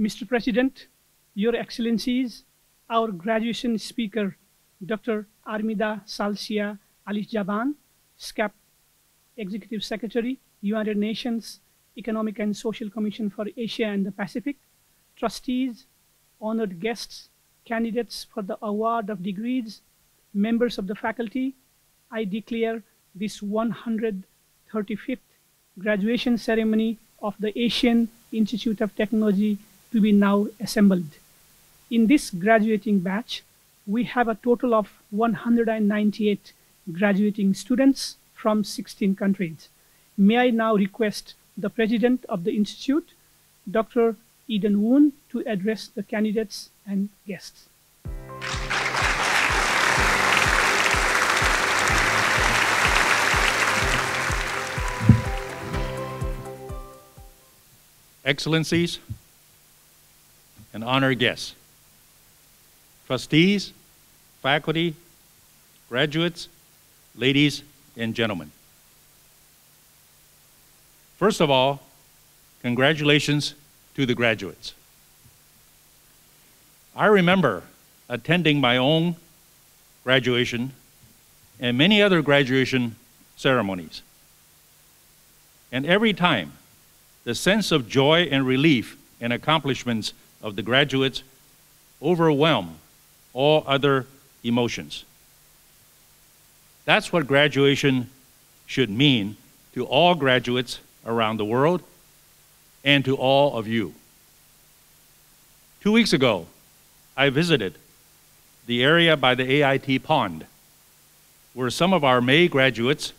Mr. President, Your Excellencies, our graduation speaker, Dr. Armida Salcia Alisjaban, SCAP Executive Secretary, United Nations Economic and Social Commission for Asia and the Pacific, trustees, honored guests, candidates for the award of degrees, members of the faculty, I declare this 135th graduation ceremony of the Asian Institute of Technology to be now assembled. In this graduating batch, we have a total of 198 graduating students from 16 countries. May I now request the President of the Institute, Dr. Eden Woon, to address the candidates and guests. Excellencies and honored guests, trustees, faculty, graduates, ladies and gentlemen. First of all, congratulations to the graduates. I remember attending my own graduation and many other graduation ceremonies. And every time, the sense of joy and relief and accomplishments of the graduates overwhelm all other emotions. That's what graduation should mean to all graduates around the world and to all of you. 2 weeks ago, I visited the area by the AIT pond where some of our May graduates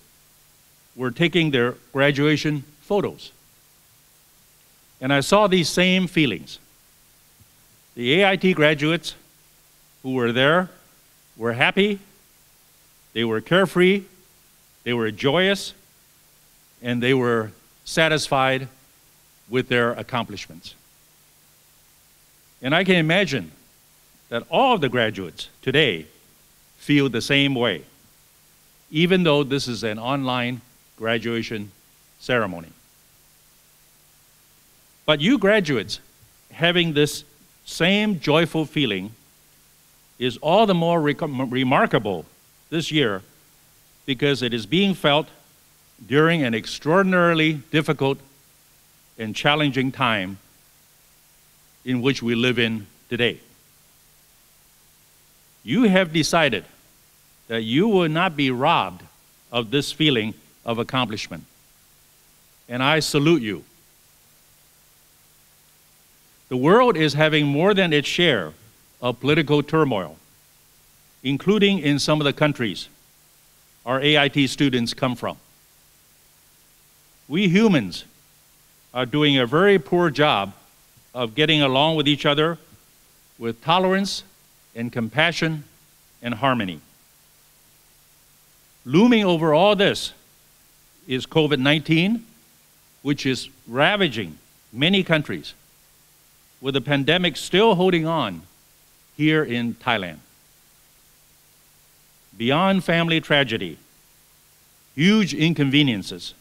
were taking their graduation photos. And I saw these same feelings. The AIT graduates who were there were happy, they were carefree, they were joyous, and they were satisfied with their accomplishments. And I can imagine that all of the graduates today feel the same way, even though this is an online graduation ceremony. But you graduates having this same joyful feeling is all the more remarkable this year because it is being felt during an extraordinarily difficult and challenging time in which we live in today. You have decided that you will not be robbed of this feeling of accomplishment, and I salute you. The world is having more than its share of political turmoil, including in some of the countries our AIT students come from. We humans are doing a very poor job of getting along with each other with tolerance and compassion and harmony. Looming over all this is COVID-19, which is ravaging many countries, with the pandemic still holding on here in Thailand. Beyond family tragedy, huge inconveniences,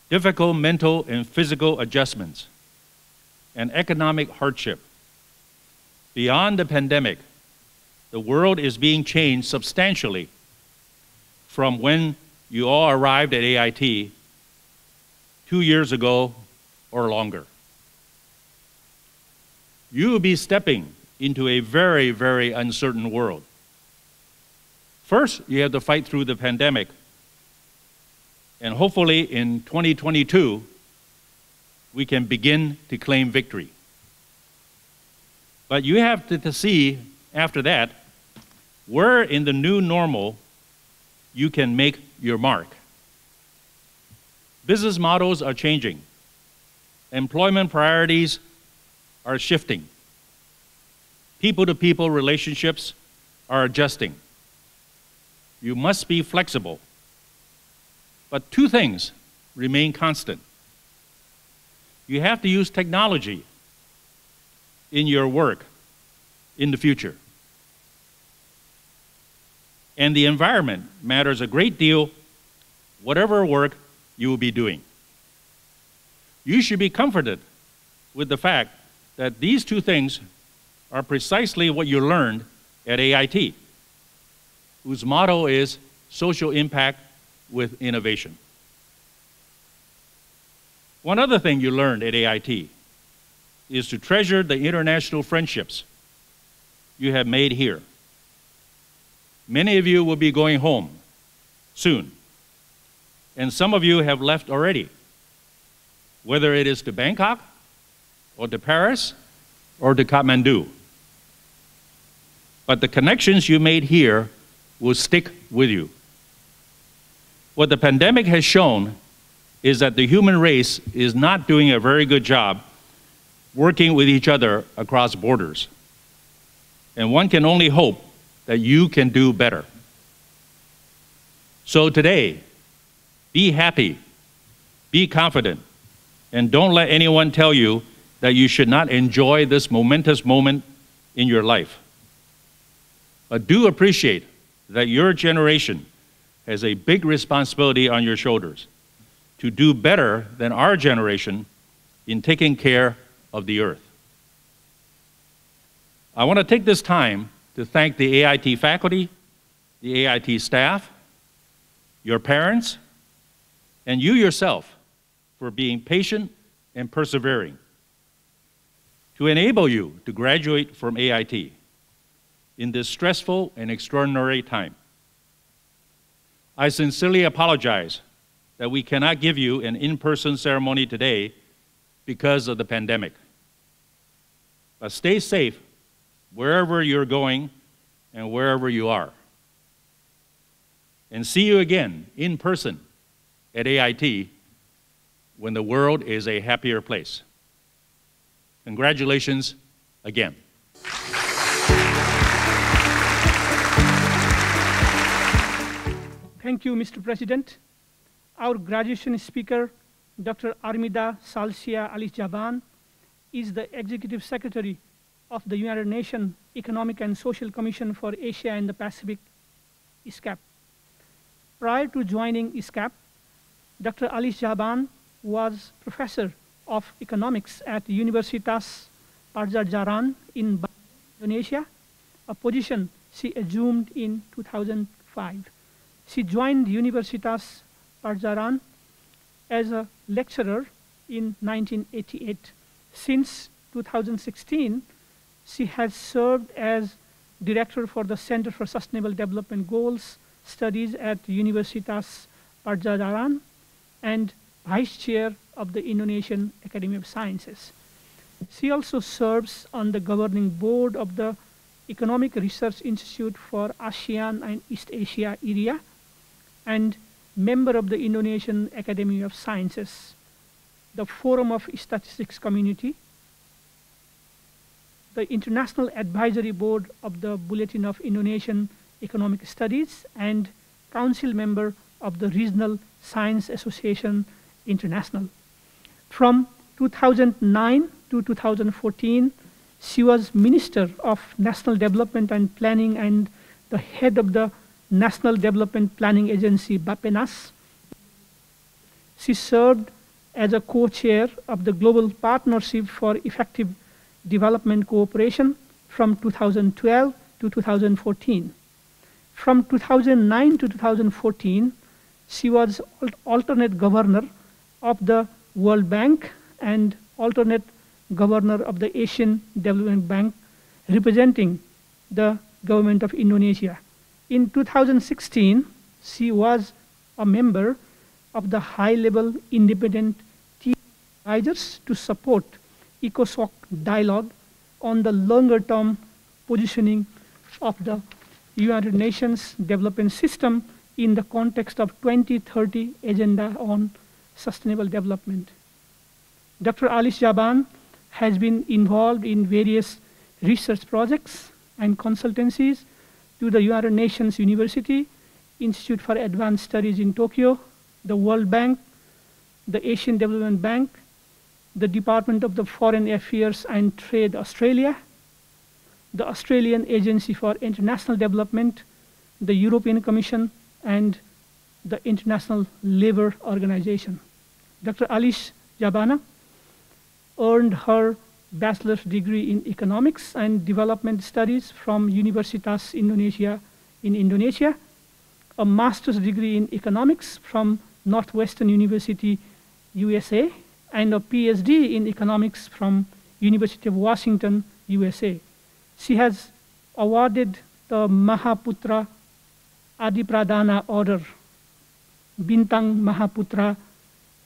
difficult mental and physical adjustments, and economic hardship. Beyond the pandemic, the world is being changed substantially from when you all arrived at AIT 2 years ago or longer. You will be stepping into a very, very uncertain world. First, you have to fight through the pandemic. And hopefully in 2022, we can begin to claim victory. But you have to see, after that, where in the new normal you can make your mark. Business models are changing. Employment priorities are shifting. People-to-people relationships are adjusting. You must be flexible. But two things remain constant. You have to use technology in your work in the future. And the environment matters a great deal, whatever work you will be doing. You should be comforted with the fact that these two things are precisely what you learned at AIT, whose motto is social impact with innovation. One other thing you learned at AIT is to treasure the international friendships you have made here. Many of you will be going home soon, and some of you have left already, whether it is to Bangkok, or to Paris, or to Kathmandu. But the connections you made here will stick with you. What the pandemic has shown is that the human race is not doing a very good job working with each other across borders. And one can only hope that you can do better. So today, be happy, be confident, and don't let anyone tell you that you should not enjoy this momentous moment in your life. But do appreciate that your generation has a big responsibility on your shoulders to do better than our generation in taking care of the earth. I want to take this time to thank the AIT faculty, the AIT staff, your parents, and you yourself for being patient and persevering to enable you to graduate from AIT in this stressful and extraordinary time. I sincerely apologize that we cannot give you an in-person ceremony today because of the pandemic. But stay safe wherever you're going and wherever you are. And see you again in person at AIT when the world is a happier place. Congratulations again. Thank you, Mr. President. Our graduation speaker, Dr. Armida Salsia Alice-Jaban, is the Executive Secretary of the United Nations Economic and Social Commission for Asia and the Pacific, ISCAP. Prior to joining ISCAP, Dr. Alice-Jaban was Professor of Economics at Universitas Padjadjaran in Bali, Indonesia, a position she assumed in 2005. She joined Universitas Padjadjaran as a lecturer in 1988. Since 2016, she has served as director for the Center for Sustainable Development Goals Studies at Universitas Padjadjaran and vice chair of the Indonesian Academy of Sciences. She also serves on the governing board of the Economic Research Institute for ASEAN and East Asia area and member of the Indonesian Academy of Sciences, the Forum of Statistics Community, the International Advisory Board of the Bulletin of Indonesian Economic Studies, and council member of the Regional Science Association International. From 2009 to 2014, she was Minister of National Development and Planning and the head of the National Development Planning Agency, BAPENAS. She served as a co-chair of the Global Partnership for Effective Development Cooperation from 2012 to 2014. From 2009 to 2014, she was alternate governor of the World Bank and alternate governor of the Asian Development Bank, representing the government of Indonesia. In 2016, she was a member of the high-level independent team advisors to support ECOSOC dialogue on the longer-term positioning of the United Nations Development System in the context of 2030 Agenda on Sustainable Development. Dr. Alice Jaban has been involved in various research projects and consultancies to the United Nations University, Institute for Advanced Studies in Tokyo, the World Bank, the Asian Development Bank, the Department of the Foreign Affairs and Trade Australia, the Australian Agency for International Development, the European Commission, and the International Labour Organization. Dr. Alice Jabana earned her bachelor's degree in economics and development studies from Universitas Indonesia in Indonesia, a master's degree in economics from Northwestern University, USA, and a PhD in economics from University of Washington, USA. She has awarded the Mahaputra Adipradana Order, Bintang Mahaputra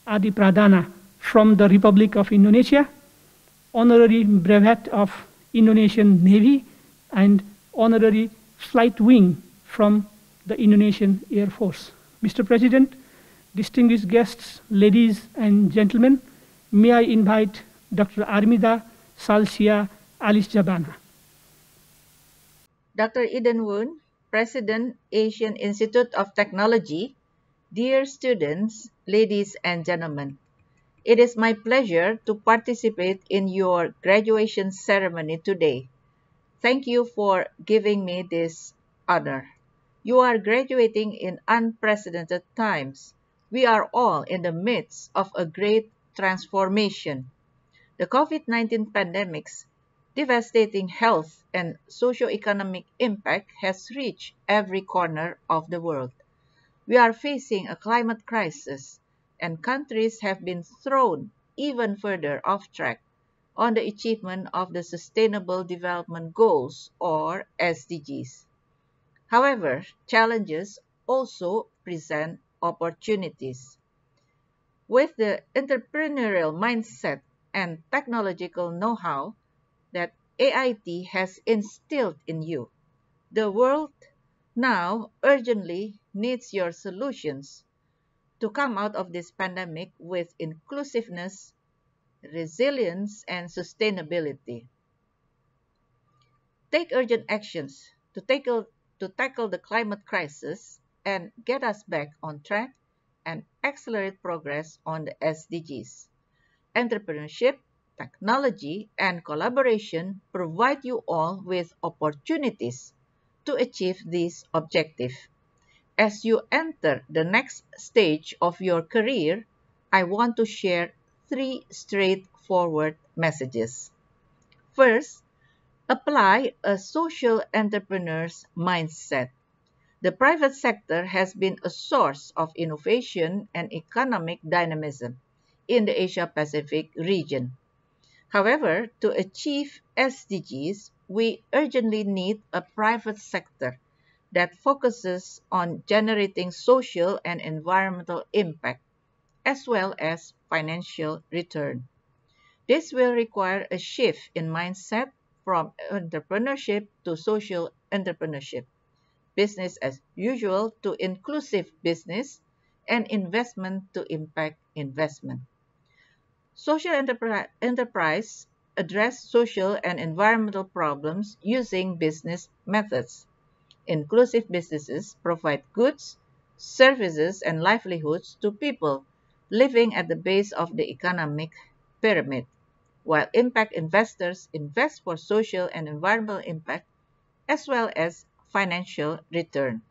Adipradana from the Republic of Indonesia, honorary brevet of Indonesian Navy, and honorary flight wing from the Indonesian Air Force. Mr. President, distinguished guests, ladies and gentlemen, may I invite Dr. Armida Salsia Alice Jabana. Dr. Eden Woon, President, Asian Institute of Technology, dear students, ladies and gentlemen, it is my pleasure to participate in your graduation ceremony today. Thank you for giving me this honor. You are graduating in unprecedented times. We are all in the midst of a great transformation. The COVID-19 pandemic's devastating health and socio-economic impact has reached every corner of the world. We are facing a climate crisis, and countries have been thrown even further off track on the achievement of the Sustainable Development Goals, or SDGs. However, challenges also present opportunities. With the entrepreneurial mindset and technological know-how that AIT has instilled in you, the world now urgently needs your solutions to come out of this pandemic with inclusiveness, resilience, and sustainability. Take urgent actions to tackle the climate crisis and get us back on track and accelerate progress on the SDGs. Entrepreneurship, technology, and collaboration provide you all with opportunities to achieve this objective. As you enter the next stage of your career, I want to share three straightforward messages. First, apply a social entrepreneur's mindset. The private sector has been a source of innovation and economic dynamism in the Asia-Pacific region. However, to achieve SDGs, we urgently need a private sector that focuses on generating social and environmental impact as well as financial return. This will require a shift in mindset from entrepreneurship to social entrepreneurship, business as usual to inclusive business, and investment to impact investment. Social enterprise address social and environmental problems using business methods. Inclusive businesses provide goods, services, and livelihoods to people living at the base of the economic pyramid, while impact investors invest for social and environmental impact as well as financial return.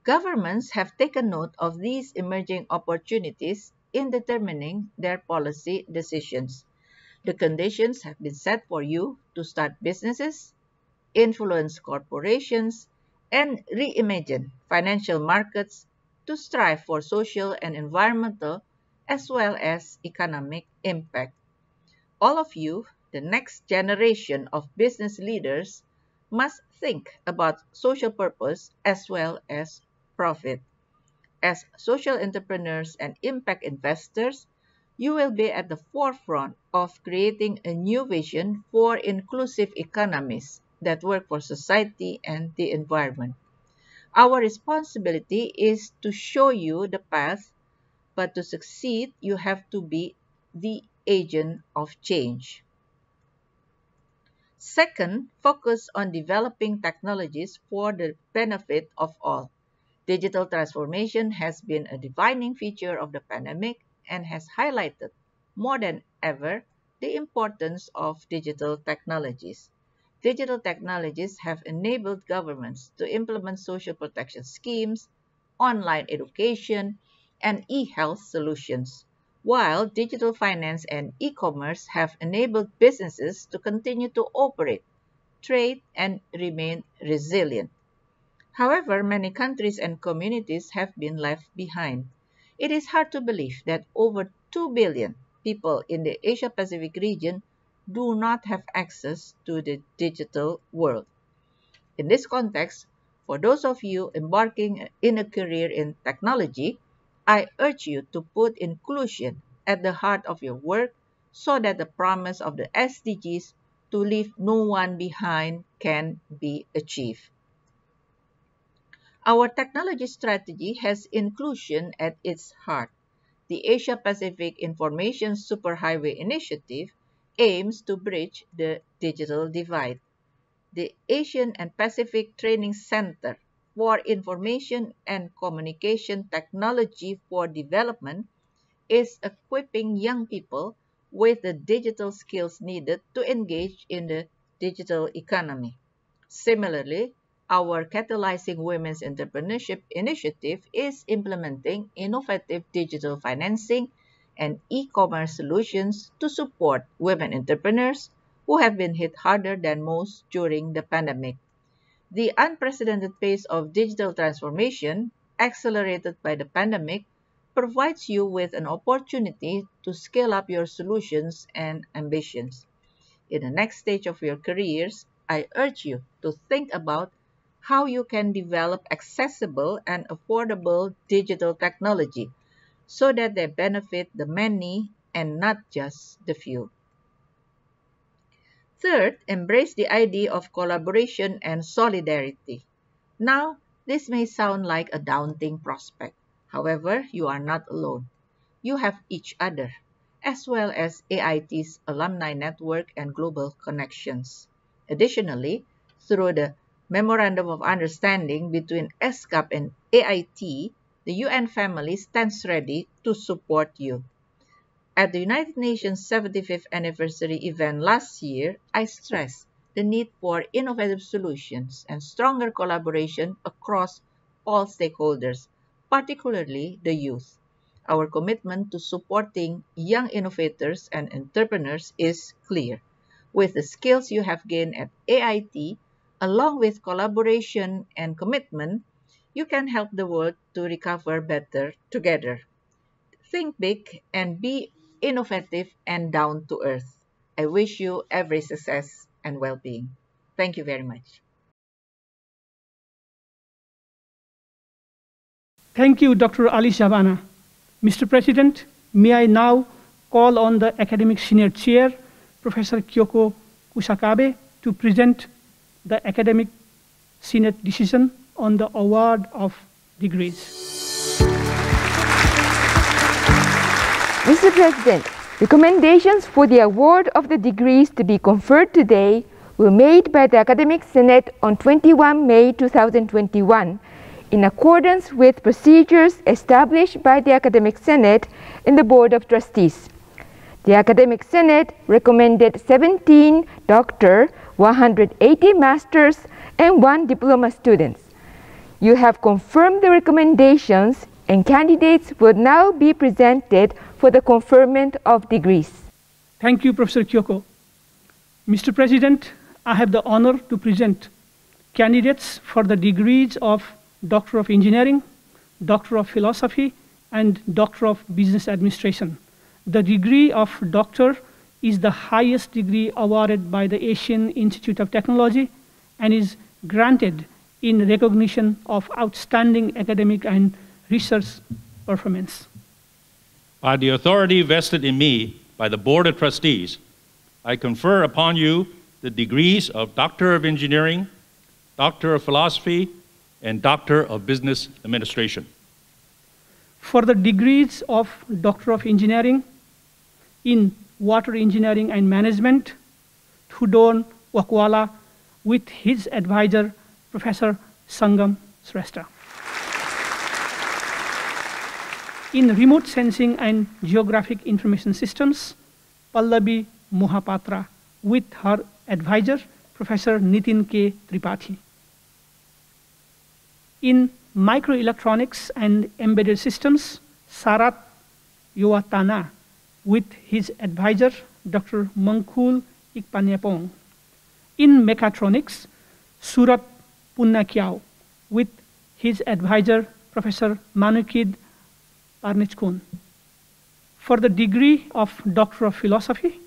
Governments have taken note of these emerging opportunities in determining their policy decisions. The conditions have been set for you to start businesses, influence corporations, and reimagine financial markets to strive for social and environmental as well as economic impact. All of you, the next generation of business leaders, must think about social purpose as well as profit. As social entrepreneurs and impact investors, you will be at the forefront of creating a new vision for inclusive economies that work for society and the environment. Our responsibility is to show you the path, but to succeed, you have to be the agent of change. Second, focus on developing technologies for the benefit of all. Digital transformation has been a defining feature of the pandemic and has highlighted more than ever the importance of digital technologies. Digital technologies have enabled governments to implement social protection schemes, online education, and e-health solutions, while digital finance and e-commerce have enabled businesses to continue to operate, trade, and remain resilient. However, many countries and communities have been left behind. It is hard to believe that over 2 billion people in the Asia-Pacific region do not have access to the digital world. In this context, for those of you embarking in a career in technology, I urge you to put inclusion at the heart of your work so that the promise of the SDGs to leave no one behind can be achieved. Our technology strategy has inclusion at its heart. The Asia-Pacific Information Superhighway Initiative aims to bridge the digital divide. The Asian and Pacific Training Center for Information and Communication Technology for Development is equipping young people with the digital skills needed to engage in the digital economy. Similarly, our Catalyzing Women's Entrepreneurship initiative is implementing innovative digital financing and e-commerce solutions to support women entrepreneurs who have been hit harder than most during the pandemic. The unprecedented pace of digital transformation, accelerated by the pandemic, provides you with an opportunity to scale up your solutions and ambitions. In the next stage of your careers, I urge you to think about how you can develop accessible and affordable digital technology so that they benefit the many and not just the few. Third, embrace the idea of collaboration and solidarity. Now, this may sound like a daunting prospect. However, you are not alone. You have each other, as well as AIT's alumni network and global connections. Additionally, through the Memorandum of Understanding between ESCAP and AIT, the UN family stands ready to support you. At the United Nations 75th anniversary event last year, I stressed the need for innovative solutions and stronger collaboration across all stakeholders, particularly the youth. Our commitment to supporting young innovators and entrepreneurs is clear. With the skills you have gained at AIT, along with collaboration and commitment, you can help the world to recover better together. Think big and be innovative and down to earth. I wish you every success and well-being. Thank you very much. Thank you, Dr. Ali Shabana. Mr. President, may I now call on the Academic Senior Chair, Professor Kyoko Kusakabe, to present the Academic Senate decision on the award of degrees. Mr. President, recommendations for the award of the degrees to be conferred today were made by the Academic Senate on 21 May 2021 in accordance with procedures established by the Academic Senate and the Board of Trustees. The Academic Senate recommended 17 doctor, 180 masters, and 1 diploma students. You have confirmed the recommendations, and candidates will now be presented for the conferment of degrees. Thank you, Professor Kyoko. Mr. President, I have the honor to present candidates for the degrees of Doctor of Engineering, Doctor of Philosophy, and Doctor of Business Administration. The degree of Doctor is the highest degree awarded by the Asian Institute of Technology and is granted in recognition of outstanding academic and research performance. By the authority vested in me by the Board of Trustees, I confer upon you the degrees of Doctor of Engineering, Doctor of Philosophy, and Doctor of Business Administration. For the degrees of Doctor of Engineering in Water Engineering and Management, Thudon Wakwala with his advisor, Professor Sangam Shrestha. In Remote Sensing and Geographic Information Systems, Pallavi Mohapatra with her advisor, Professor Nitin K. Tripathi. In Microelectronics and Embedded Systems, Sarat Yowatana with his advisor, Dr. Mangkul Ikpanyapong. In Mechatronics, Surat Punnakyao with his advisor, Professor Manukid Parnichkun. For the degree of Doctor of Philosophy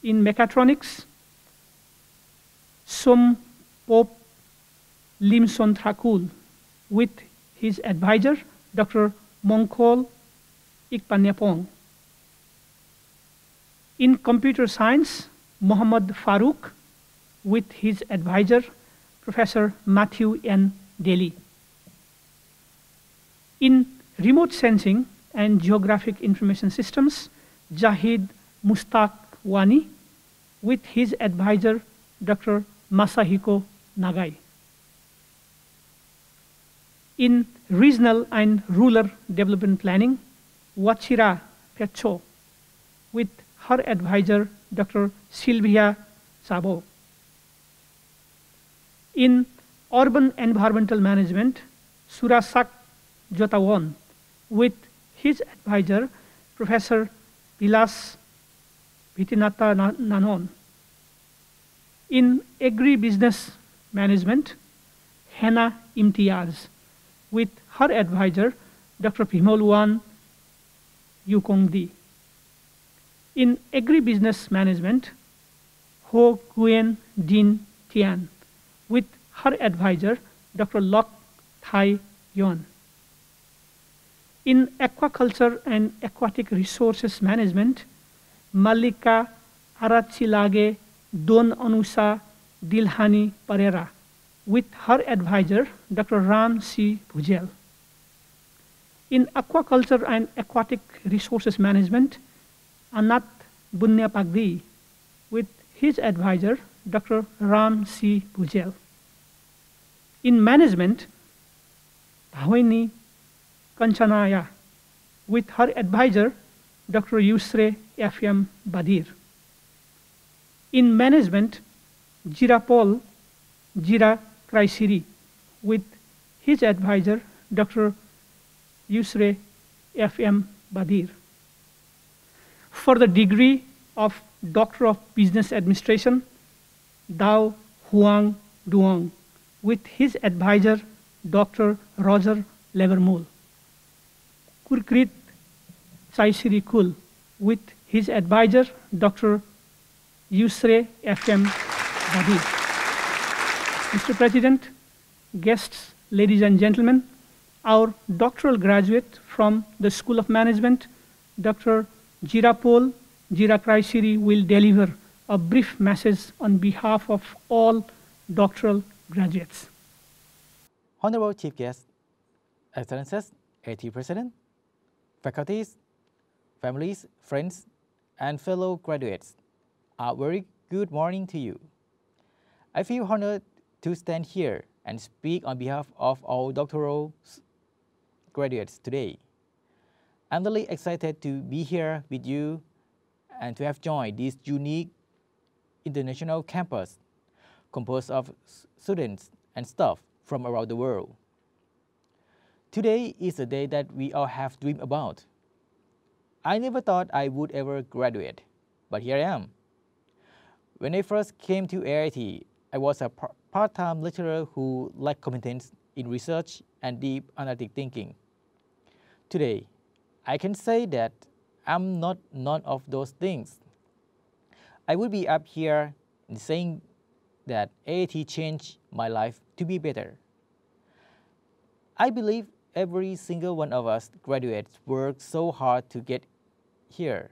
in Mechatronics, Som Pop Limson Thakul with his advisor, Dr. Mongkol Ikpanyapong. In Computer Science, Muhammad Farooq with his advisor, Professor Matthew N. Daly. In Remote Sensing and Geographic Information Systems, Jahid Mustaq Wani with his advisor, Dr. Masahiko Nagai. In Regional and Rural Development Planning, Wachira Pecho with her advisor, Dr. Sylvia Sabo. In Urban Environmental Management, Surasak Jotawan with his advisor, Professor Vilas Vitinata Nanon. In Agribusiness Management, Hena Imtiaz with her advisor, Dr. Bhimalwan Yukongdi. In Agribusiness Management, Ho Nguyen Din Tian with her advisor, Dr. Lok Thai Yon. In Aquaculture and Aquatic Resources Management, Malika Arachilage Don Anusa Dilhani Pereira with her advisor, Dr. Ram C. Bhujel. In Aquaculture and Aquatic Resources Management, Anat Bunyapagdi with his advisor, Dr. Ram C. Bhujel. In Management, Bhavini Kanchanaya with her advisor, Dr. Yusre F.M. Badir. In Management, Jirapol Jira Kraisiri with his advisor, Dr. Yusre F.M. Badir. For the degree of Doctor of Business Administration, Dao Huang Duong with his advisor, Dr. Roger Levermule. Kurkrit Saisiri Kul with his advisor, Dr. Yusre F.M. Badir. Mr. President, guests, ladies and gentlemen, our doctoral graduate from the School of Management, Dr. Jirapol Jirakraisiri will deliver a brief message on behalf of all doctoral graduates. Honorable Chief Guest, Excellencies, AIT President, faculties, families, friends, and fellow graduates, a very good morning to you. I feel honored to stand here and speak on behalf of all doctoral graduates today. I'm really excited to be here with you and to have joined this unique international campus composed of students and staff from around the world. Today is a day that we all have dreamed about. I never thought I would ever graduate, but here I am. When I first came to AIT, I was a part-time lecturer who lacked competence in research and deep analytic thinking. Today, I can say that I'm not none of those things. I would be up here saying that AIT changed my life to be better. I believe every single one of us graduates worked so hard to get here.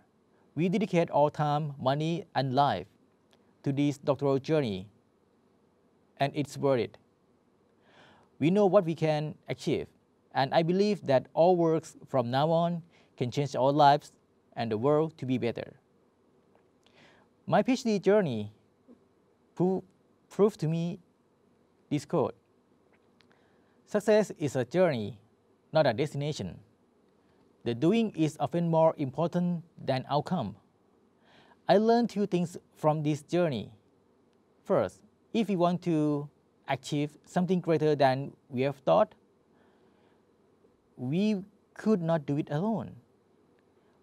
We dedicate our time, money, and life to this doctoral journey, and it's worth it. We know what we can achieve, and I believe that all works from now on can change our lives and the world to be better. My PhD journey proved to me this quote: success is a journey, not a destination. The doing is often more important than outcome. I learned two things from this journey. First, if we want to achieve something greater than we have thought, we could not do it alone.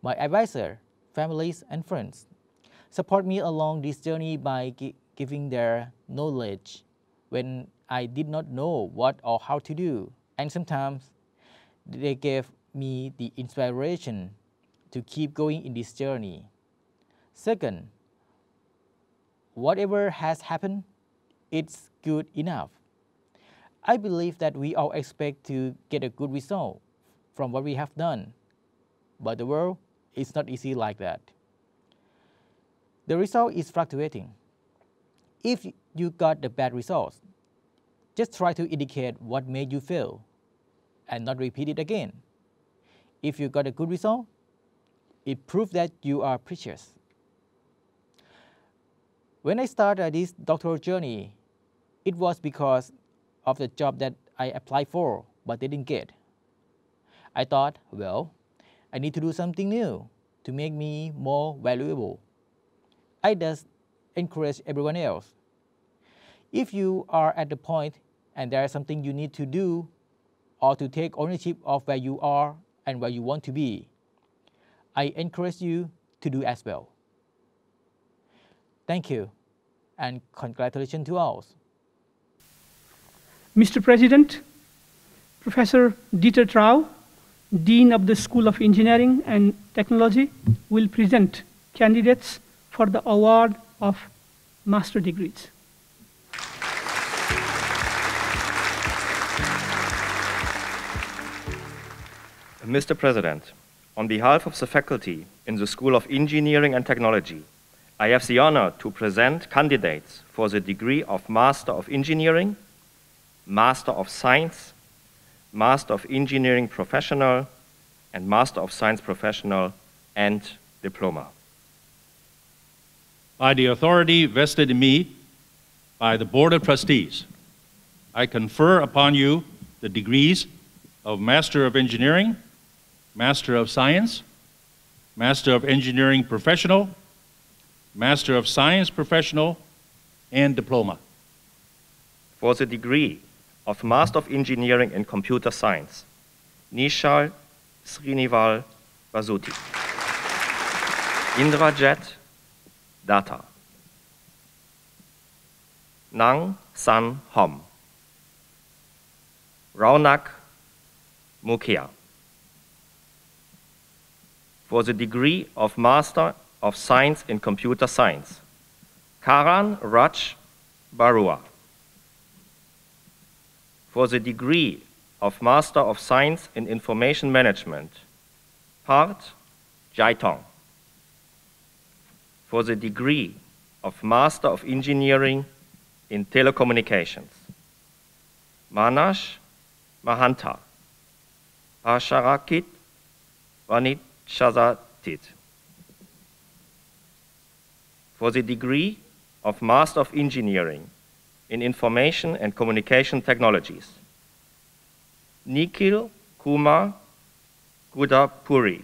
My advisor, families, and friends support me along this journey by giving their knowledge when I did not know what or how to do, and sometimes they gave me the inspiration to keep going in this journey. Second, whatever has happened, it's good enough. I believe that we all expect to get a good result from what we have done, but the world is not easy like that. The result is fluctuating. If you got the bad results, just try to indicate what made you fail and not repeat it again. If you got a good result, it proves that you are precious. When I started this doctoral journey, it was because of the job that I applied for but didn't get. I thought, well, I need to do something new to make me more valuable. I just encourage everyone else. If you are at the point and there is something you need to do or to take ownership of where you are and where you want to be, I encourage you to do as well. Thank you, and congratulations to all. Mr. President, Professor Dieter Trau, Dean of the School of Engineering and Technology, will present candidates for the award of master degrees. Mr. President, on behalf of the faculty in the School of Engineering and Technology, I have the honor to present candidates for the degree of Master of Engineering, Master of Science, Master of Engineering Professional, and Master of Science Professional and Diploma. By the authority vested in me by the Board of Trustees, I confer upon you the degrees of Master of Engineering, Master of Science, Master of Engineering Professional, Master of Science Professional, and Diploma. For the degree of Master of Engineering in Computer Science, Nishal Srinival Basuti. Indrajit Datta. Nang San Hom. Raunak Mukhia. For the degree of Master of Science in Computer Science, Karan Raj Barua. For the degree of Master of Science in Information Management, Parth Jaitong. For the degree of Master of Engineering in Telecommunications, Manash Mahanta, Asharakit Vanit Shazatit. For the degree of Master of Engineering in Information and Communication Technologies, Nikhil Kumar Gudapuri.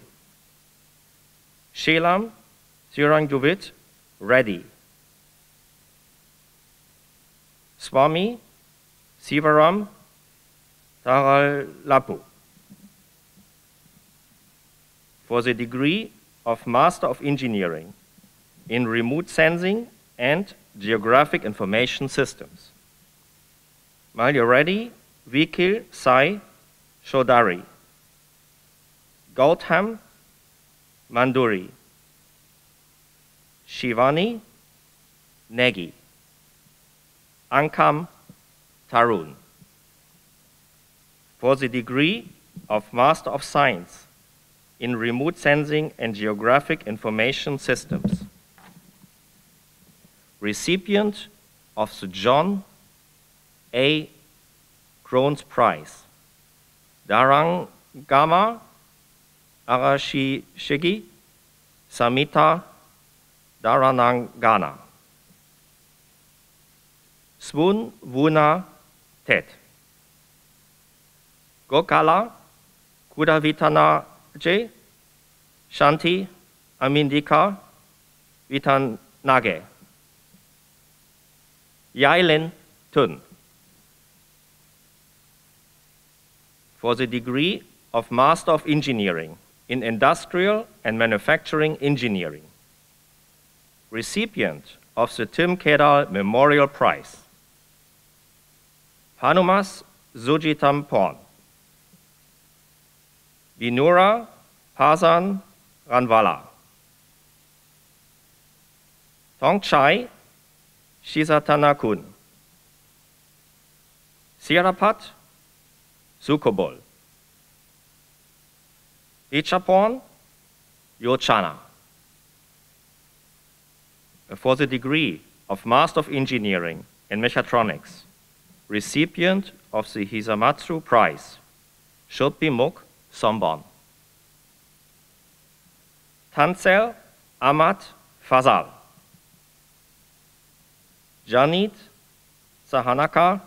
Shelam Siranguvit Reddy. Swami Sivaram Taralapu. For the degree of Master of Engineering in Remote Sensing and Geographic Information Systems, Malyaredi Vikil Sai Shodari. Gautam Manduri. Shivani Negi. Ankam Tarun. For the degree of Master of Science in Remote Sensing and Geographic Information Systems. Recipient of the John A. Crohn's Prize, Darangama Arashishigi Samita Daranangana. Swun Wuna Tet. Gokala Kudavitana J. Shanti Amindika Vitanage. Yailin Tun. For the degree of Master of Engineering in Industrial and Manufacturing Engineering. Recipient of the Tim Kedal Memorial Prize. Hanumas Sujitamporn. Vinura Pasan Ranwala. Tongchai Shisatanakun. Sirapat Sukobol. Ichaporn Yochana. For the degree of Master of Engineering in Mechatronics, recipient of the Hisamatsu Prize, Shotbimuk Sombon. Tansel Amat Fazal. Janit Sahanaka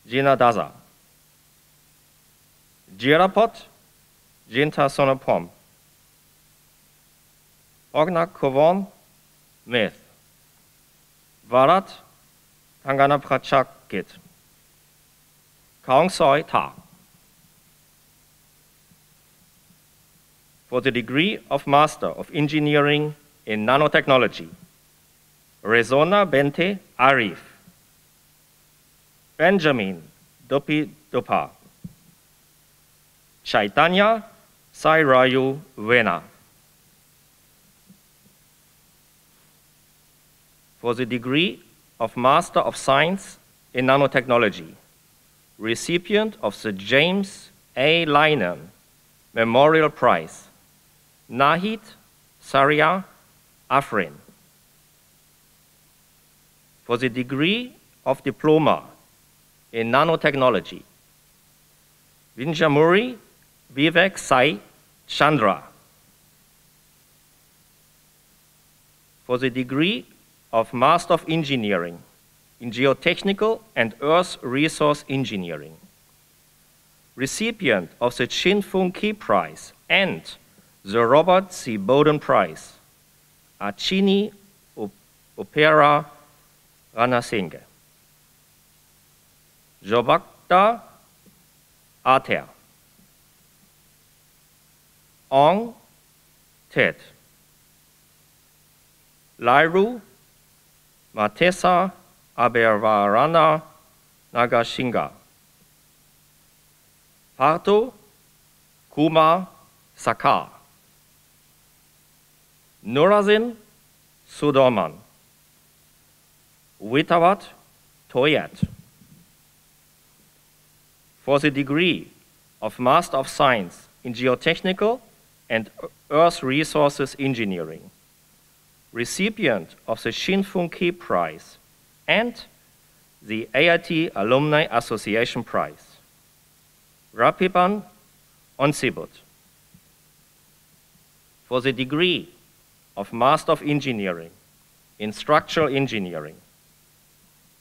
Jinadaza. Jirapot Jinta Sonopom. Ognak Kovon Myth. Varat Tangana Prachakit. Kaung Soi Ta. For the degree of Master of Engineering in Nanotechnology, Rezona Bente Arif. Benjamin Dopi Dopa. Chaitanya Sairayu Vena. For the degree of Master of Science in Nanotechnology, recipient of the James A. Linen Memorial Prize, Nahid Saria Afrin. For the degree of Diploma in Nanotechnology, Vinjamuri Vivek Sai Chandra. For the degree of Master of Engineering in Geotechnical and Earth Resource Engineering, recipient of the Chin Fung Ki Prize and the Robert C. Bowden Prize, Achini Opera Ranasinghe. Jobakta Ater. Ong Tet. Lairu Matesa Abervarana Nagashinga. Parto Kuma Sakar. Nurazin Sudoman. Witawat Toyat. For the degree of Master of Science in Geotechnical and Earth Resources Engineering, recipient of the Shin Fung Ki Prize and the AIT Alumni Association Prize, Rapiban Onsibut. For the degree of Master of Engineering in Structural Engineering,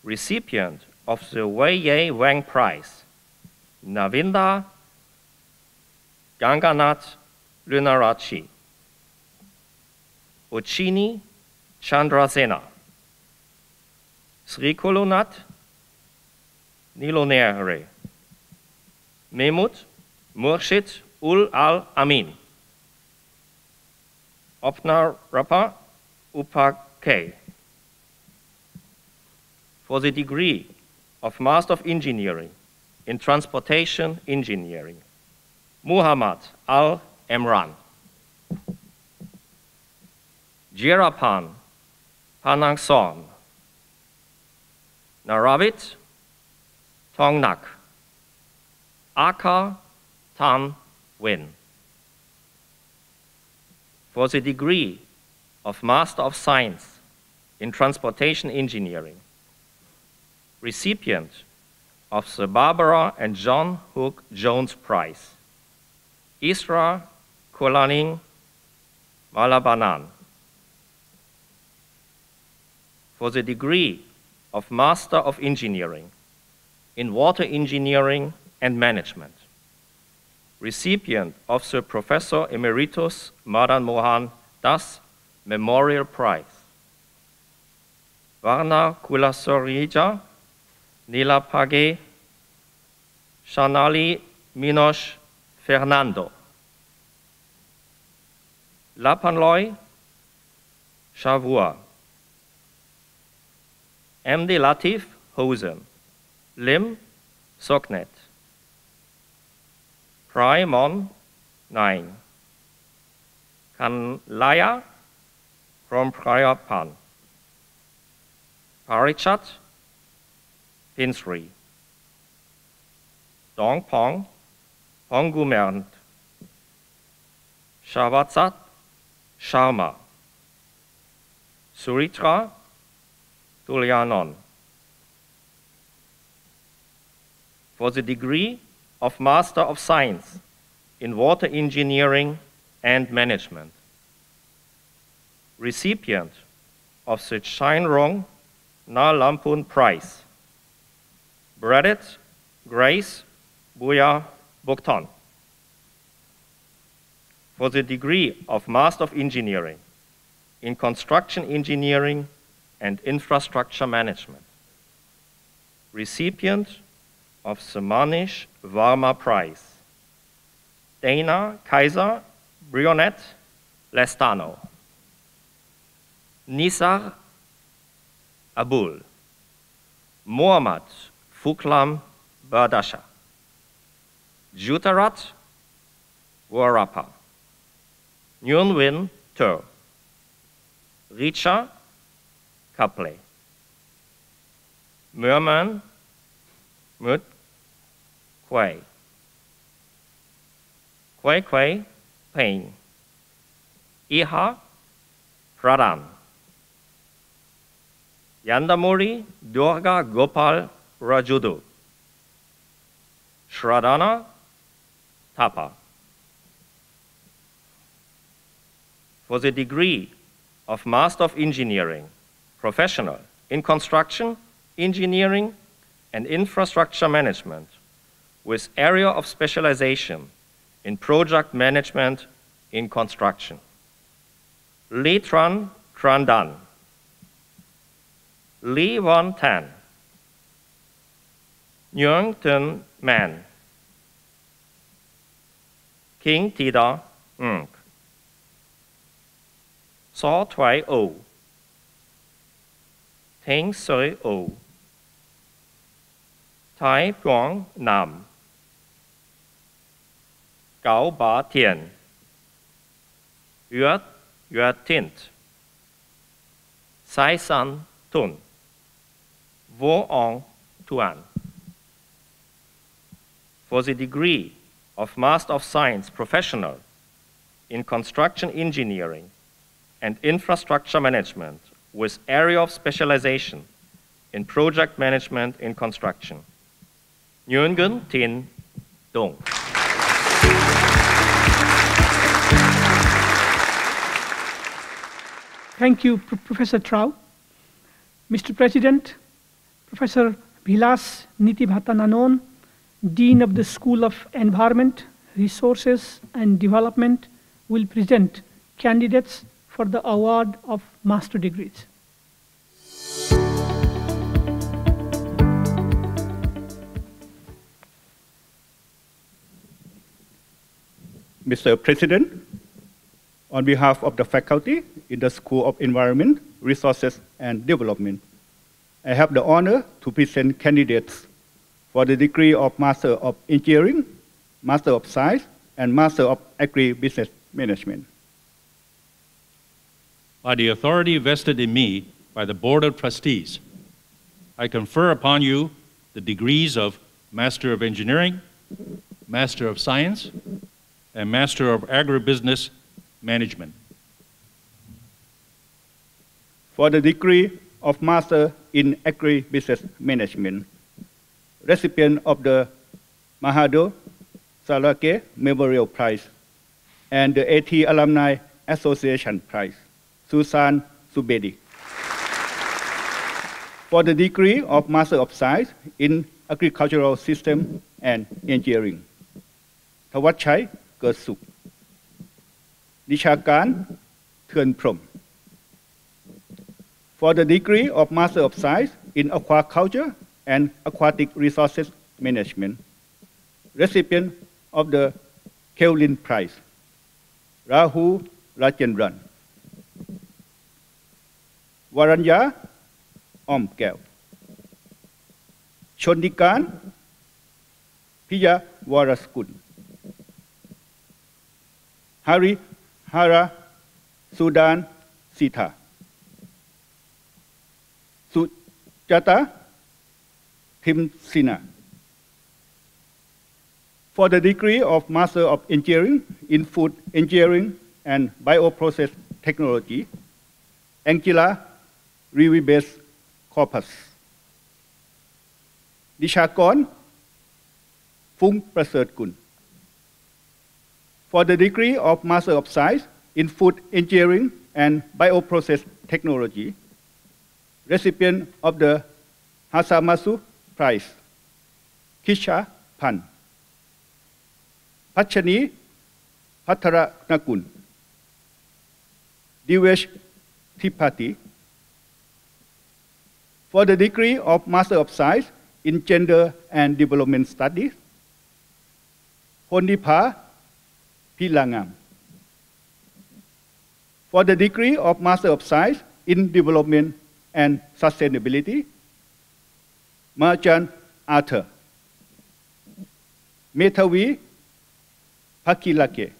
recipient of the Wei Ye Wang Prize, Navinda Ganganath Lunarachi. Uchini Chandrasena. Srikolonat Nilonere. Memut Murshid Ul Al Amin. Opnar Rapa Upake. For the degree of Master of Engineering in Transportation Engineering, Muhammad Al Emran. Jirapan Panangson. Naravit Tongnak. Aka Tan Nguyen. For the degree of Master of Science in Transportation Engineering, recipient of the Barbara and John Hook Jones Prize, Isra Kolaning Malabanan. For the degree of Master of Engineering in Water Engineering and Management, recipient of the Professor Emeritus Madan Mohan Das Memorial Prize, Varna Kulasorija Nilapage Shanali Minosh Fernando, Lapanloy Shavua, MD Latif Hosen, Lim Soknet, Primon 9, Kanlaya from Prayapan, Parichat Pinsri, Dongpong Pongumernt, Shavatsat Sharma, Suritra Tulyanon. For the degree of Master of Science in Water Engineering and Management, recipient of the Chainrong Na Lampun Prize, Bradett Grace Buya Bukton. For the degree of Master of Engineering in Construction Engineering and Infrastructure Management, recipient of the Manish Varma Prize, Dana Kaiser Brionet Lestano, Nisar Abul, Muhammad Fuklam Bardasha, Jutarat Warapa, Nyunwin Tur, Richa Kaple, Merman Mut Kwei, Kwei Kwei Pain, Iha Pradhan, Yandamuri Durga Gopal Rajudu, Shradana Tapa. For the degree of Master of Engineering, Professional in Construction, Engineering, and Infrastructure Management, with area of specialization in Project Management in Construction, Lee Tran Trandan, Lee Won Tan, Nguyen Tân Man, King Tida Ng, So Twai O, Theng Soi O, Thái Quang Nam, Gao Ba Tien, Yuat Yuat Tint, Sai San Tun, Vo Ong Tuan. For the degree of Master of Science Professional in Construction Engineering and Infrastructure Management with area of specialization in Project Management in Construction, Nguyen Tin Dong. Thank you, Professor Trau. Mr. President, Professor Vilas Nitibhatananon, Dean of the School of Environment, Resources and Development, will present candidates for the award of master degrees. Mr. President, on behalf of the faculty in the School of Environment, Resources and Development, I have the honor to present candidates for the degree of Master of Engineering, Master of Science, and Master of Agri-Business Management. By the authority vested in me by the Board of Trustees, I confer upon you the degrees of Master of Engineering, Master of Science, and Master of Agribusiness Management. For the degree of Master in Agribusiness Management, recipient of the Mahado Salake Memorial Prize and the AIT Alumni Association Prize, Susan Subedi. For the degree of Master of Science in Agricultural System and Engineering, Thawatchai Kersuk. นิชาการเทือนพรหม For the degree of Master of Science in Aquaculture and Aquatic Resources Management, recipient of the Kelvin Prize, Rahul Rajendran. Waranya Om Kel. ชนดิการพิยาวรสกุล Hari Hara Sudan Sita. Sujata Timsina. For the degree of Master of Engineering in Food Engineering and Bioprocess Technology, Angela Rivibes Corpus. ดิชากร ฟุ้งประเสริฐกุล For the degree of Master of Science in Food Engineering and Bioprocess Technology, recipient of the Hasamasu Prize, Kisha Pan. Pachani Patharanakul. Divesh Tripathi. For the degree of Master of Science in Gender and Development Studies, Hondipa Pilangam. For the degree of Master of Science in Development and Sustainability, Marjan Arthur. Metavi Pakilake.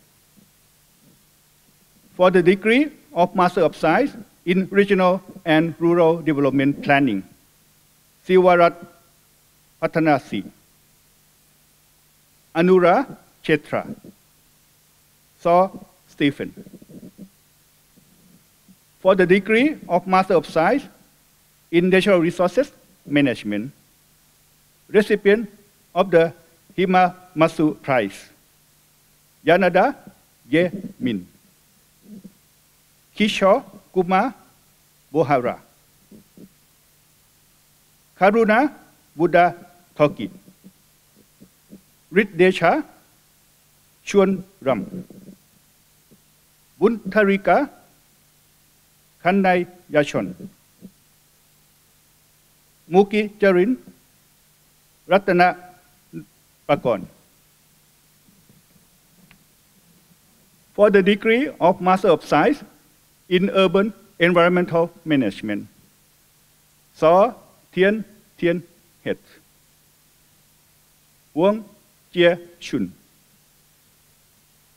For the degree of Master of Science in Regional and Rural Development Planning, Siwarat Patanasi. Anura Chetra. Saw Stephen. For the degree of Master of Science in Natural Resources Management, recipient of the Hima Masu Prize, Yanada Ye Min. Kishore Kumar Bohara. Karuna Buddha Toki. Ritdesha Chuan Ram. Buntarika Kandai Yachon. Muki Jarin Ratana Pakon. For the degree of Master of Science in Urban Environmental Management, Saw Tien Tien Het. Wang Jie Shun.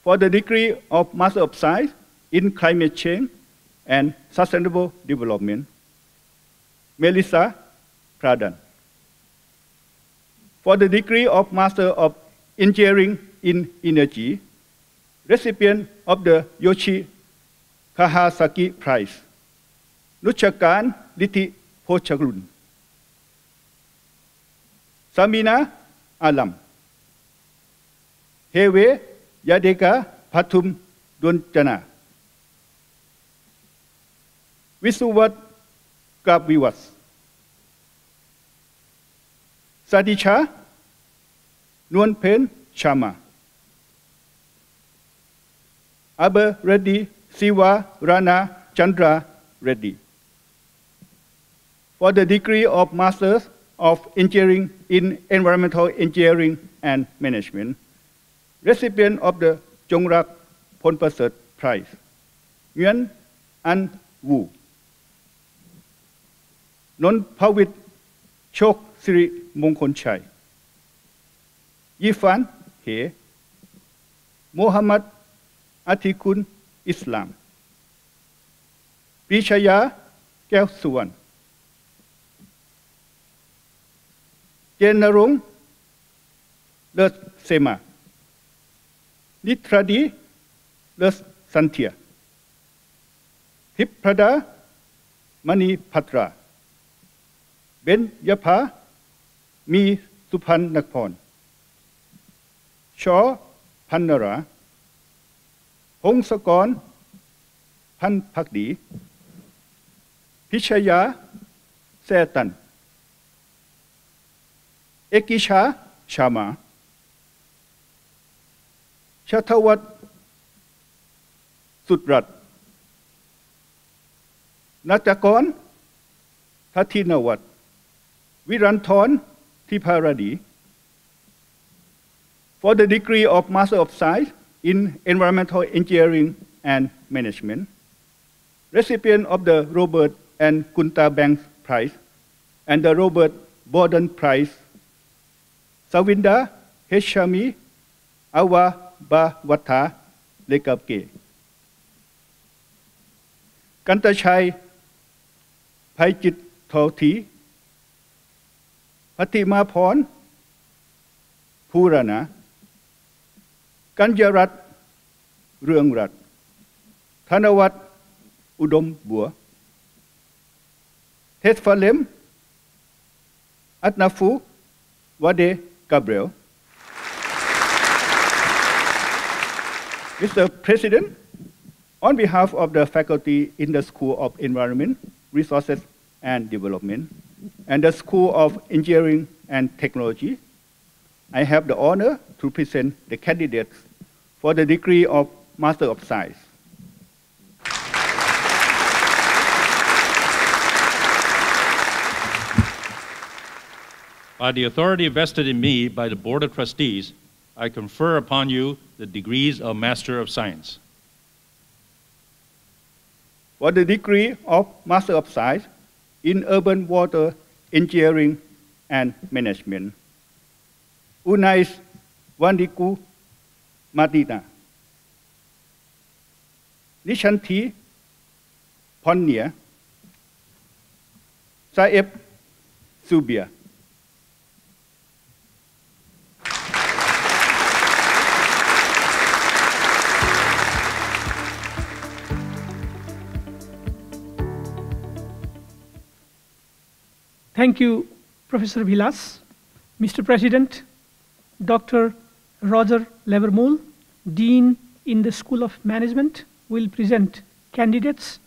For the degree of Master of Science in Climate Change and Sustainable Development, Melissa Pradhan. For the degree of Master of Engineering in Energy, recipient of the Yoshi Kahasaki Prize, Nuchakan Liti Pochagrun. Samina Alam. Hewe Yadeka Patum Dunjana. Visuwat Kabiwas. Sadicha Nuanpen Chama. Aber Reddy Siwa Rana Chandra Reddy. For the degree of Masters of Engineering in Environmental Engineering and Management, recipient of the Jongrak Ponpasert Prize, Nguyen An Wu. Non Pawit Chok Sri Mongkon Chai. Yifan He. Muhammad Atikun Islam. Prishaya Kel Suwan. Jenarung Let Sema. Nitradi Les Santia, Tiprada Mani Patra, Ben Yapa Mi Supan Nakpon, Shaw Panara, Hong Sakon Pan Pakdi, Pichaya Setan, Ekisha Shama, Chatawat Sutrat, Natakon Tatinawat, Viranton Tiparadi, for the degree of Master of Science in Environmental Engineering and Management, recipient of the Robert and Kunta Banks Prize and the Robert Borden Prize, Savinda Heshami Awa Bawata Lekapke, Kantachai Paichit Thoti, Fatima Pon Purana, Kanjarat Ruangrat, Thanawat Udom Bua, Tesfalem Atnafu Wade Gabriel. Mr. President, on behalf of the faculty in the School of Environment, Resources and Development, and the School of Engineering and Technology, I have the honor to present the candidates for the degree of Master of Science. By the authority vested in me by the Board of Trustees, I confer upon you the degrees of Master of Science. For the degree of Master of Science in Urban Water Engineering and Management, Unais Wandiku Matita, Nishanti Ponnia, Saeb Subia. Thank you, Professor Vilas. Mr. President, Dr. Roger Levermule, Dean in the School of Management, will present candidates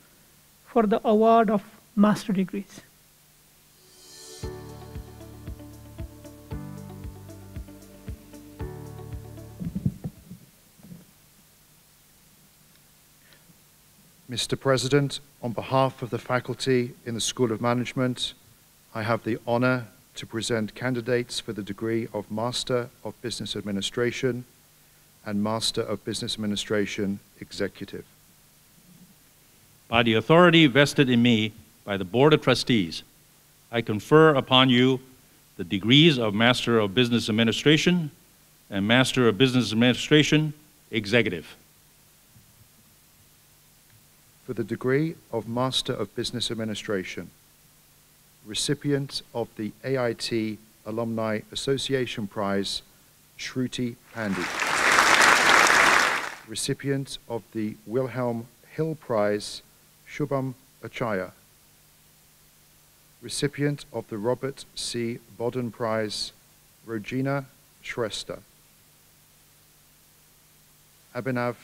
for the award of master degrees. Mr. President, on behalf of the faculty in the School of Management, I have the honor to present candidates for the degree of Master of Business Administration and Master of Business Administration Executive. By the authority vested in me by the Board of Trustees, I confer upon you the degrees of Master of Business Administration and Master of Business Administration Executive. For the degree of Master of Business Administration, recipient of the AIT Alumni Association Prize, Shruti Pandey. Recipient of the Wilhelm Hill Prize, Shubham Achaya. Recipient of the Robert C. Bodden Prize, Rogina Shrestha. Abhinav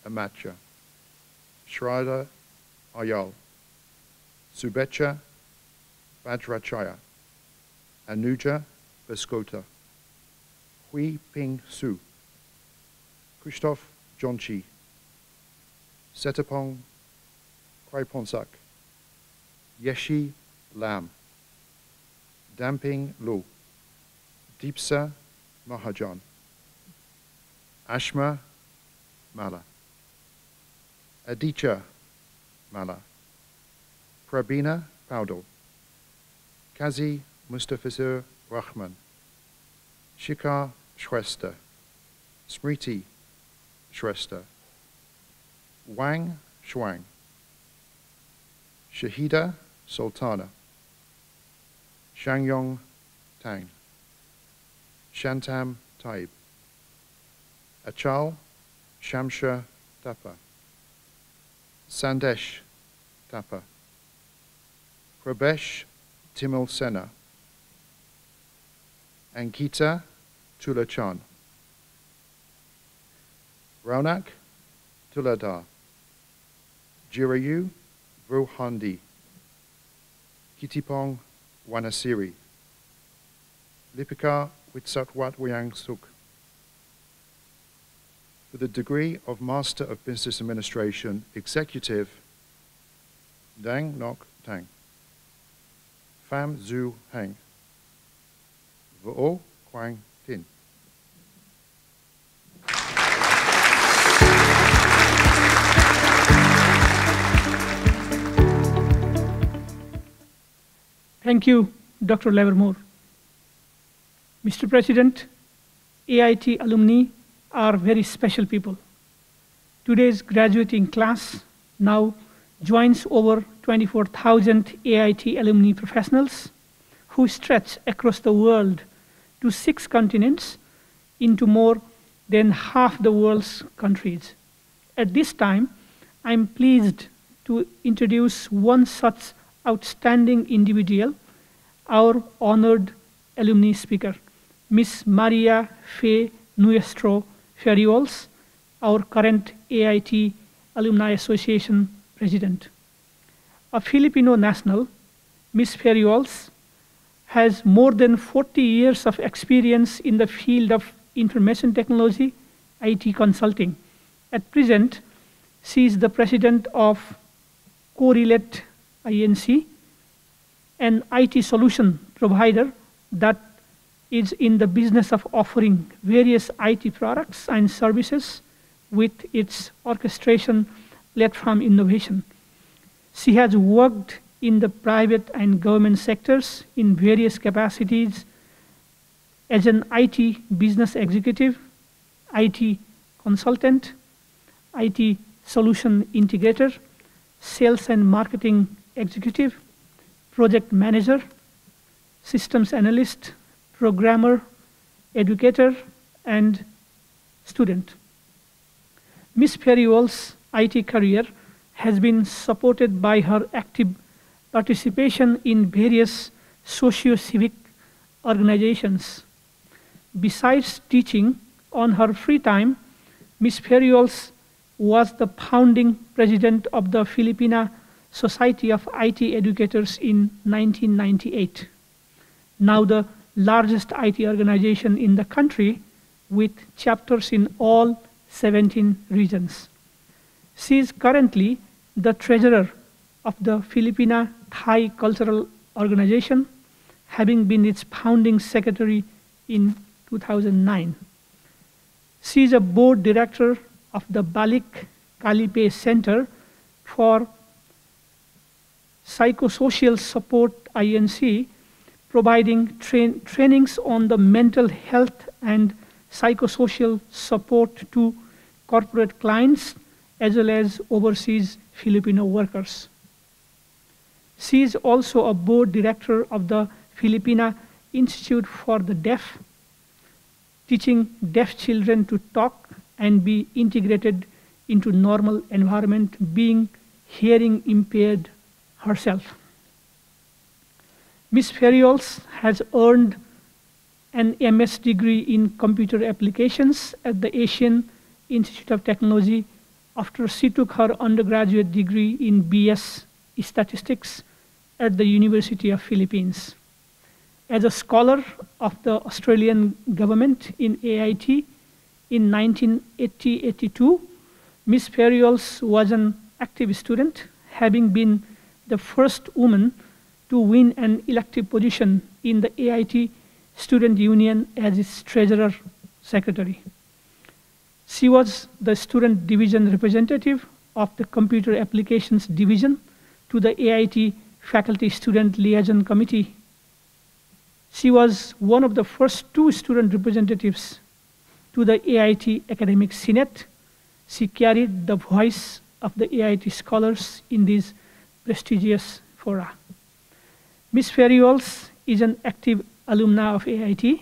Amatya. Shraddha Ayal. Subecha Vajrachaya, Anuja Beskota, Hui Ping Su, Christoph Jonchi, Setapong Kraiponsak, Yeshi Lam, Damping Lu, Deepsa Mahajan, Ashma Mala, Aditya Mala, Prabina Paudel, Kazi Mustafizur Rahman, Shikar Shrestha, Smriti Shrestha, Wang Shuang, Shahida Sultana, Shangyong Tang, Shantam Taib, Achal Shamsha Thapa, Sandesh Thapa, Prabesh Timul Sena, Ankita Tulachan, Raunak Tuladar, Jirayu Vrohandi, Kitipong Wanasiri, Lipika Witsatwat Wayang Suk. For the degree of Master of Business Administration, Executive, Dang Nok Tang, Pham Zhu Heng, Vo Quang Tin. Thank you, Dr. Livermore. Mr. President, AIT alumni are very special people. Today's graduating class now joins over 24,000 AIT alumni professionals who stretch across the world to 6 continents into more than half the world's countries. At this time, I'm pleased to introduce one such outstanding individual, our honored alumni speaker, Miss Maria Fe Nuestro Ferriols, our current AIT Alumni Association president. A Filipino national, Miss Ferriols has more than 40 years of experience in the field of information technology, IT consulting. At present, she is the president of Correlate Inc., an IT solution provider that is in the business of offering various IT products and services with its orchestration platform innovation. She has worked in the private and government sectors in various capacities as an IT business executive, IT consultant, IT solution integrator, sales and marketing executive, project manager, systems analyst, programmer, educator, and student. Ms. Ferriols' IT career has been supported by her active participation in various socio-civic organizations. Besides teaching on her free time, Ms. Ferriols was the founding president of the Filipina Society of IT Educators in 1998, now the largest IT organization in the country with chapters in all 17 regions. She is currently the treasurer of the Filipina Thai Cultural Organization, having been its founding secretary in 2009. She is a board director of the Balik Kalipe Center for Psychosocial Support INC, providing trainings on the mental health and psychosocial support to corporate clients as well as overseas Filipino workers. She is also a board director of the Filipina Institute for the Deaf, teaching deaf children to talk and be integrated into normal environment, being hearing impaired herself. Ms. Ferriols has earned an MS degree in computer applications at the Asian Institute of Technology after she took her undergraduate degree in BS Statistics at the University of Philippines. As a scholar of the Australian government in AIT in 1980-82, Ms. Ferriols was an active student, having been the first woman to win an elective position in the AIT Student Union as its treasurer secretary. She was the student division representative of the Computer Applications Division to the AIT Faculty Student Liaison Committee. She was one of the first 2 student representatives to the AIT Academic Senate. She carried the voice of the AIT scholars in these prestigious fora. Ms. Ferriols is an active alumna of AIT.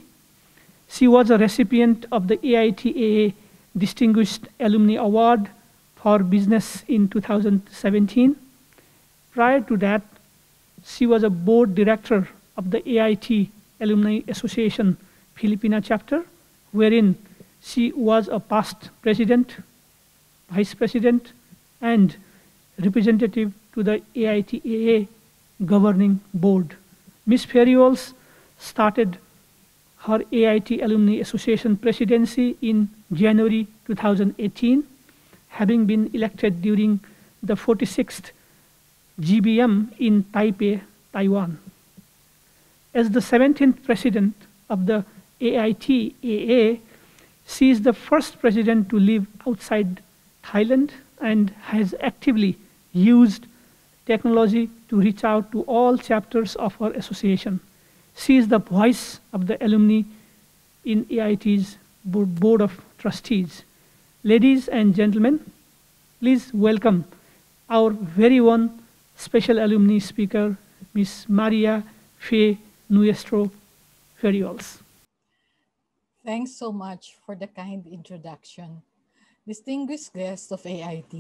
She was a recipient of the AITAA Distinguished Alumni Award for Business in 2017. Prior to that, she was a board director of the AIT Alumni Association Filipina chapter, wherein she was a past president, vice president, and representative to the AITAA governing board. Ms. Ferriols started her AIT Alumni Association presidency in January 2018, having been elected during the 46th GBM in Taipei, Taiwan. As the 17th president of the AITAA, she is the first president to live outside Thailand and has actively used technology to reach out to all chapters of her association. She is the voice of the alumni in AIT's Board of Trustees. Ladies and gentlemen, please welcome our very own special alumni speaker, Ms. Maria Fe Nuestro Ferriols. Thanks so much for the kind introduction. Distinguished guests of AIT,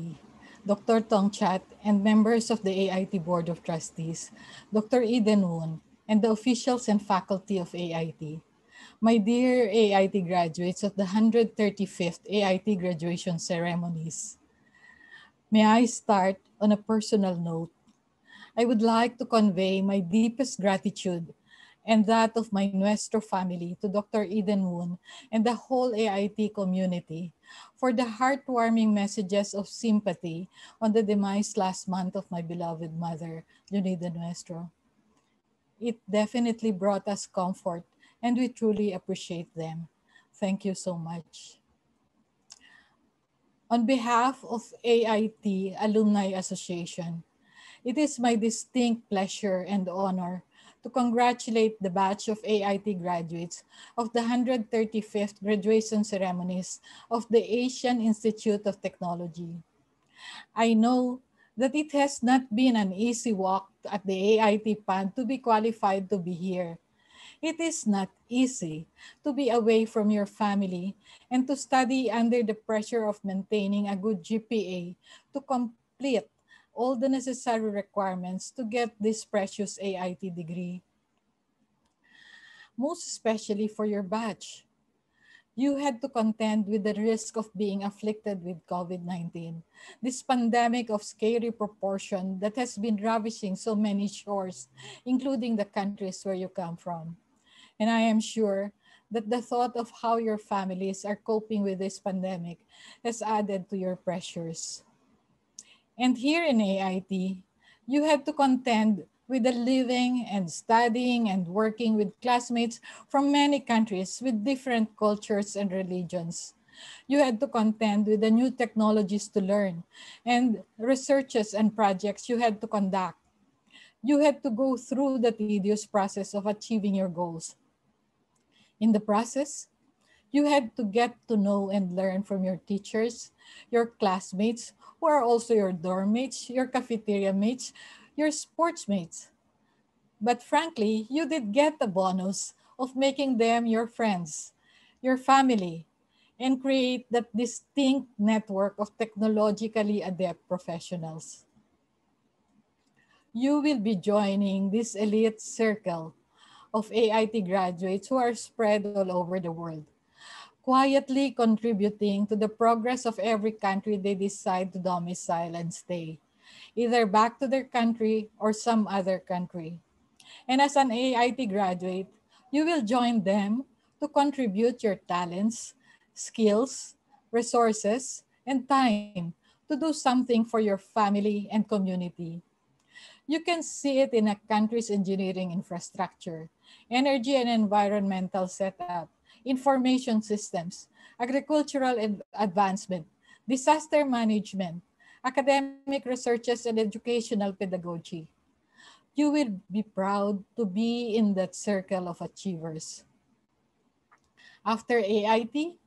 Dr. Tong Chat, and members of the AIT Board of Trustees, Dr. Eden Woon, and the officials and faculty of AIT. My dear AIT graduates of the 135th AIT Graduation Ceremonies, may I start on a personal note. I would like to convey my deepest gratitude and that of my Nuestro family to Dr. Eden Woon and the whole AIT community for the heartwarming messages of sympathy on the demise last month of my beloved mother, Junida Nuestro. It definitely brought us comfort and we truly appreciate them. Thank you so much. On behalf of AIT Alumni Association, it is my distinct pleasure and honor to congratulate the batch of AIT graduates of the 135th graduation ceremonies of the Asian Institute of Technology. I know that it has not been an easy walk at the AIT pad to be qualified to be here. It is not easy to be away from your family and to study under the pressure of maintaining a good GPA to complete all the necessary requirements to get this precious AIT degree. Most especially for your batch. You had to contend with the risk of being afflicted with COVID-19, this pandemic of scary proportion that has been ravishing so many shores, including the countries where you come from. And I am sure that the thought of how your families are coping with this pandemic has added to your pressures. And here in AIT, you had to contend with the living and studying and working with classmates from many countries with different cultures and religions. You had to contend with the new technologies to learn and researches and projects you had to conduct. You had to go through the tedious process of achieving your goals. In the process, you had to get to know and learn from your teachers, your classmates, who are also your dorm mates, your cafeteria mates, your sports mates. But frankly, you did get the bonus of making them your friends, your family, and create that distinct network of technologically adept professionals. You will be joining this elite circle of AIT graduates who are spread all over the world, quietly contributing to the progress of every country they decide to domicile and stay, either back to their country or some other country. And as an AIT graduate, you will join them to contribute your talents, skills, resources, and time to do something for your family and community. You can see it in a country's engineering infrastructure, energy and environmental setup, information systems, agricultural advancement, disaster management, academic researches, and educational pedagogy. You will be proud to be in that circle of achievers. After AIT,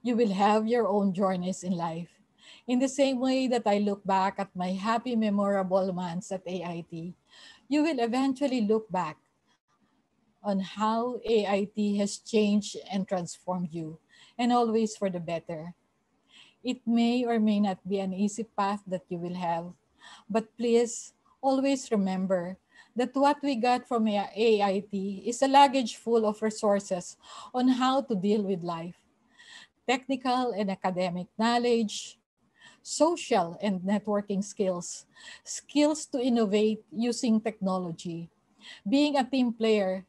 you will have your own journeys in life. In the same way that I look back at my happy, memorable months at AIT, you will eventually look back on how AIT has changed and transformed you, and always for the better. It may or may not be an easy path that you will have, but please always remember that what we got from AIT is a luggage full of resources on how to deal with life. Technical and academic knowledge, social and networking skills, skills to innovate using technology, being a team player,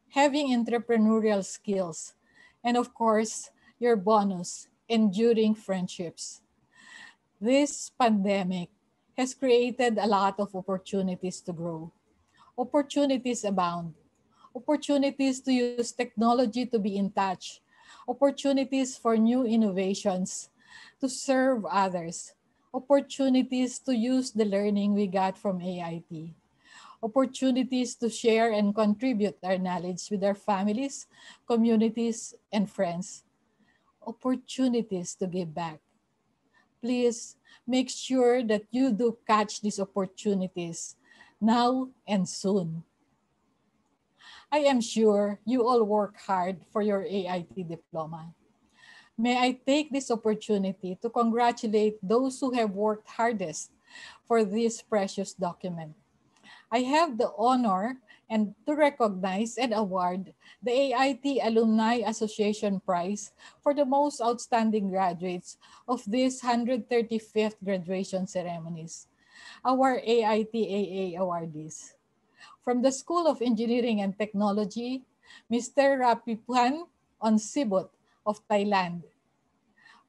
having entrepreneurial skills, and of course, your bonus, enduring friendships. This pandemic has created a lot of opportunities to grow. Opportunities abound. Opportunities to use technology to be in touch. Opportunities for new innovations to serve others. Opportunities to use the learning we got from AIT. Opportunities to share and contribute our knowledge with our families, communities, and friends. Opportunities to give back. Please make sure that you do catch these opportunities now and soon. I am sure you all work hard for your AIT diploma. May I take this opportunity to congratulate those who have worked hardest for this precious document. I have the honor and to recognize and award the AIT Alumni Association Prize for the most outstanding graduates of this 135th graduation ceremonies, our AITAA awardees. From the School of Engineering and Technology, Mr. Rapipuan Onsibut of Thailand.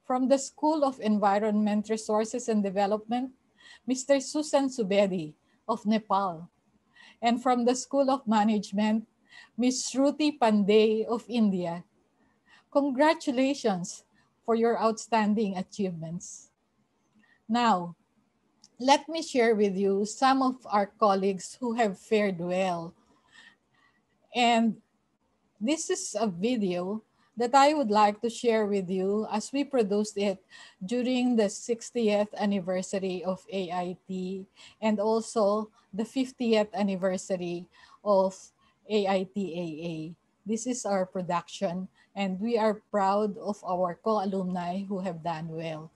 From the School of Environment Resources and Development, Mr. Susan Subedi of Nepal. And from the School of Management, Ms. Shruti Pandey of India. Congratulations for your outstanding achievements. Now, let me share with you some of our colleagues who have fared well. And this is a video that I would like to share with you as we produced it during the 60th anniversary of AIT and also the 50th anniversary of AITAA. This is our production, and we are proud of our co-alumni who have done well.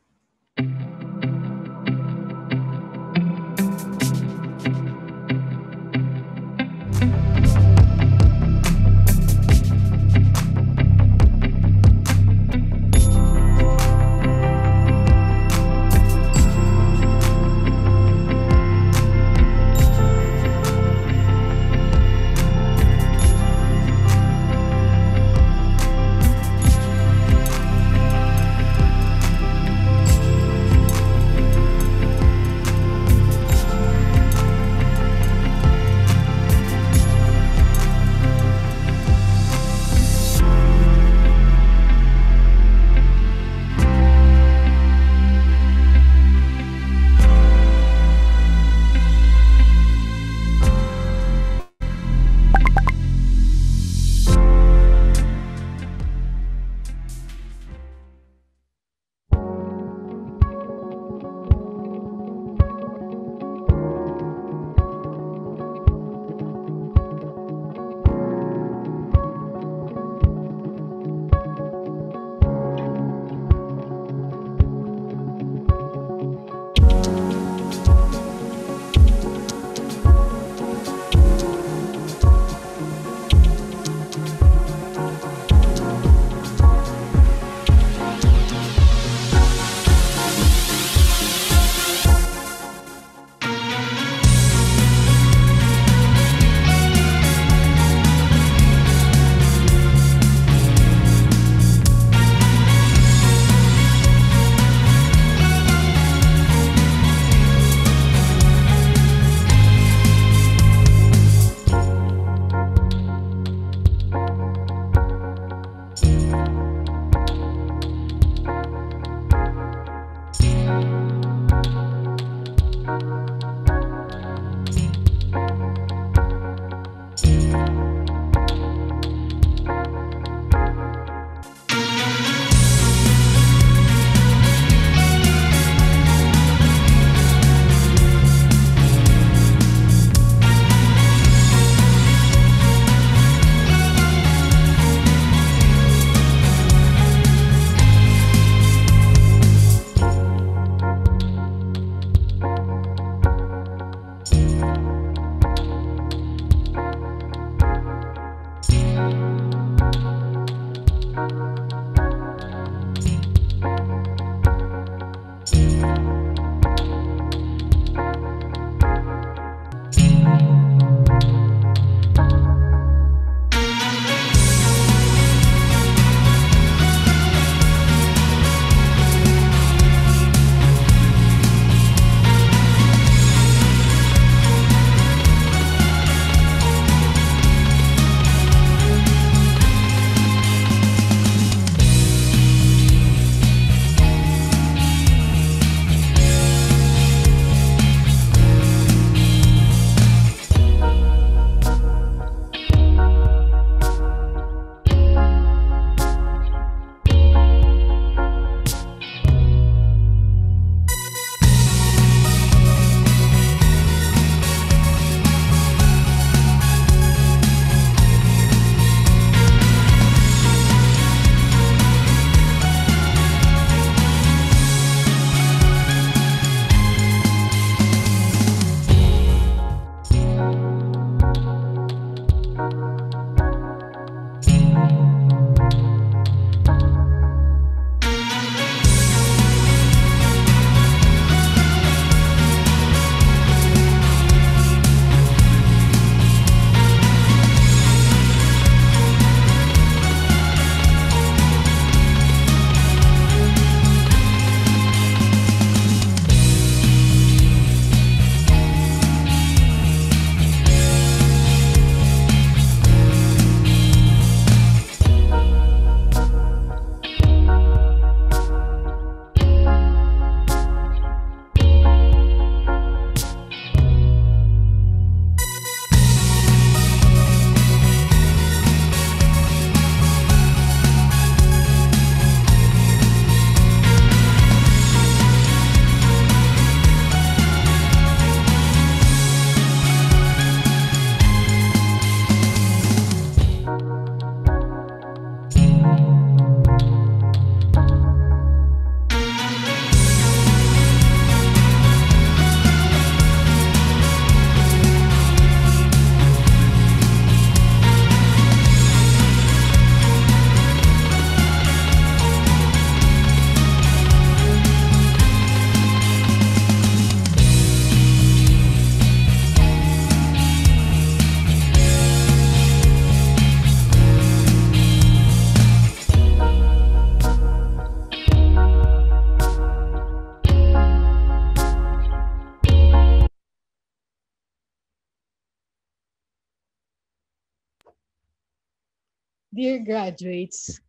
Dear graduates,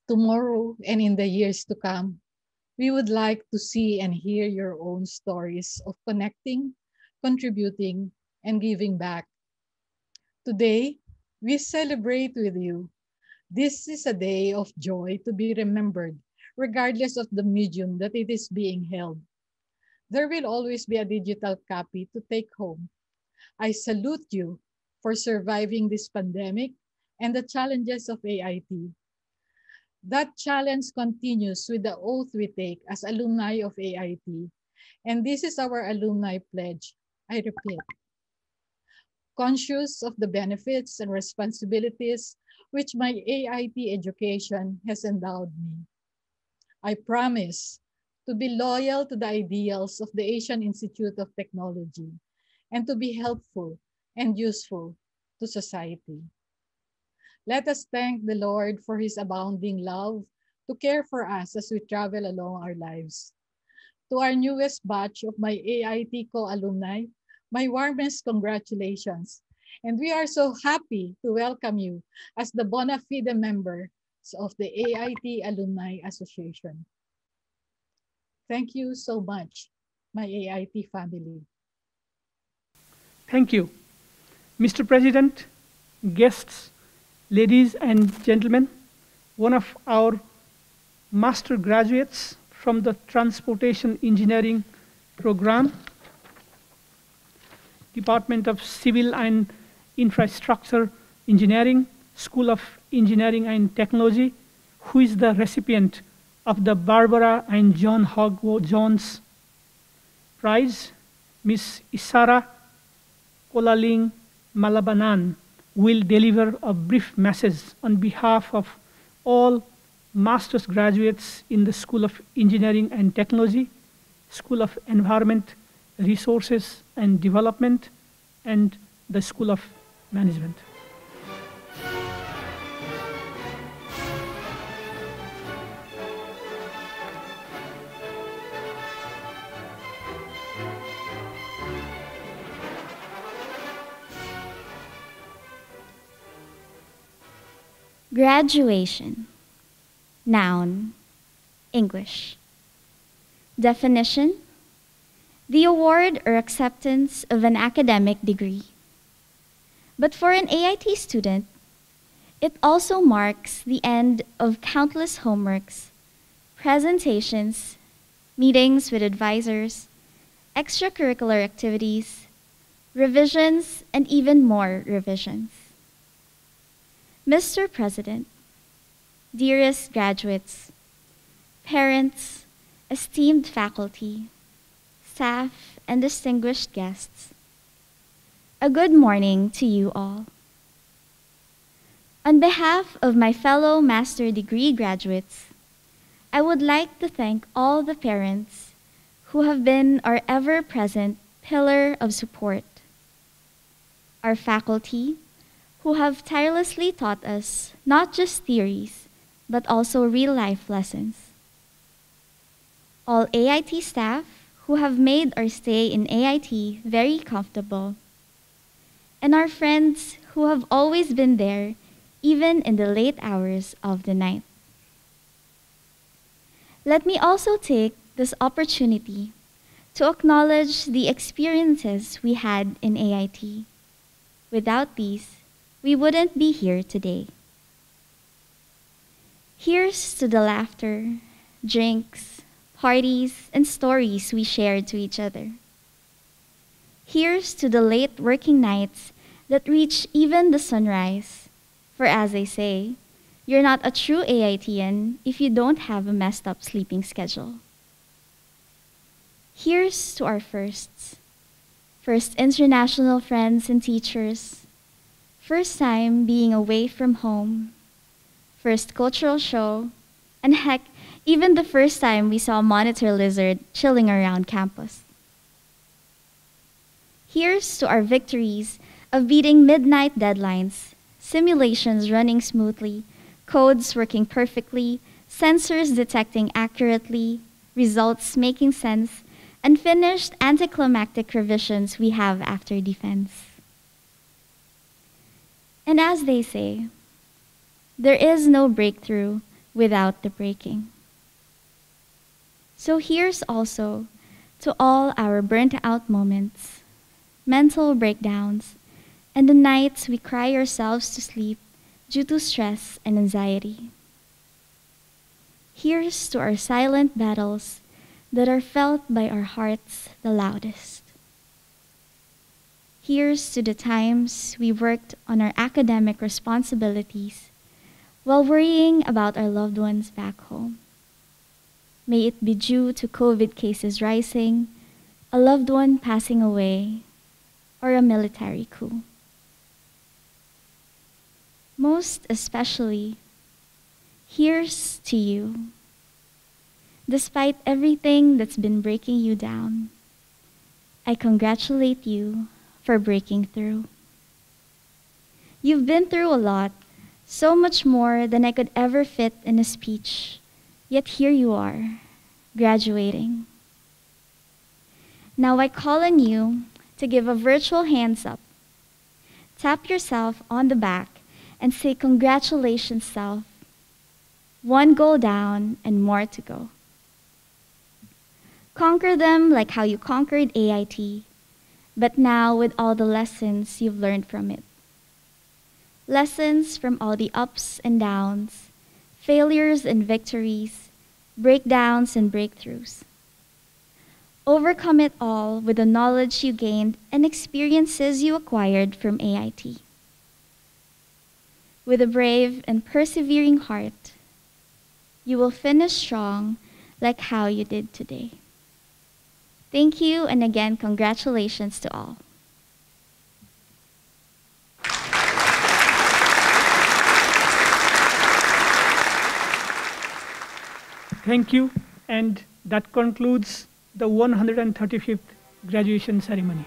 tomorrow and in the years to come, we would like to see and hear your own stories of connecting, contributing, and giving back. Today, we celebrate with you. This is a day of joy to be remembered, regardless of the medium that it is being held. There will always be a digital copy to take home. I salute you for surviving this pandemic and the challenges of AIT. That challenge continues with the oath we take as alumni of AIT. And this is our alumni pledge. I repeat, conscious of the benefits and responsibilities which my AIT education has endowed me. I promise to be loyal to the ideals of the Asian Institute of Technology and to be helpful and useful to society. Let us thank the Lord for his abounding love to care for us as we travel along our lives. To our newest batch of my AIT co-alumni, my warmest congratulations. And we are so happy to welcome you as the bona fide members of the AIT Alumni Association. Thank you so much, my AIT family. Thank you. Mr. President, guests, ladies and gentlemen, one of our master graduates from the Transportation Engineering program, Department of Civil and Infrastructure Engineering, School of Engineering and Technology, who is the recipient of the Barbara and John Hogg Jones Prize, Ms. Isara Kolaling Malabanan, will deliver a brief message on behalf of all master's graduates in the School of Engineering and Technology, School of Environment, Resources and Development, and the School of Management. Graduation. Noun. English. Definition: the award or acceptance of an academic degree. But for an AIT student, it also marks the end of countless homeworks, presentations, meetings with advisors, extracurricular activities, revisions, and even more revisions. Mr. President, dearest graduates, parents, esteemed faculty, staff, and distinguished guests, a good morning to you all. On behalf of my fellow master degree graduates, I would like to thank all the parents who have been our ever-present pillar of support, our faculty, who have tirelessly taught us not just theories, but also real-life lessons. All AIT staff who have made our stay in AIT very comfortable, and our friends who have always been there, even in the late hours of the night. Let me also take this opportunity to acknowledge the experiences we had in AIT. Without these, we wouldn't be here today. Here's to the laughter, drinks, parties, and stories we shared to each other. Here's to the late working nights that reach even the sunrise. For as they say, you're not a true AITian if you don't have a messed up sleeping schedule. Here's to our firsts. First international friends and teachers. First time being away from home, first cultural show, and heck, even the first time we saw a monitor lizard chilling around campus. Here's to our victories of beating midnight deadlines, simulations running smoothly, codes working perfectly, sensors detecting accurately, results making sense, and finished anticlimactic revisions we have after defense. And as they say, There is no breakthrough without the breaking. So here's also to all our burnt out moments, mental breakdowns, and the nights we cry ourselves to sleep due to stress and anxiety. Here's to our silent battles that are felt by our hearts the loudest. Here's to the times we worked on our academic responsibilities while worrying about our loved ones back home. May it be due to COVID cases rising, a loved one passing away, or a military coup. Most especially, here's to you. Despite everything that's been breaking you down, I congratulate you for breaking through. You've been through a lot, so much more than I could ever fit in a speech, yet here you are, graduating. Now I call on you to give a virtual hands up. Tap yourself on the back and say congratulations, self. One goal down and more to go. Conquer them like how you conquered AIT, but now with all the lessons you've learned from it. Lessons from all the ups and downs, failures and victories, breakdowns and breakthroughs. Overcome it all with the knowledge you gained and experiences you acquired from AIT. With a brave and persevering heart, you will finish strong like how you did today. Thank you, and again, congratulations to all. Thank you, and that concludes the 135th graduation ceremony.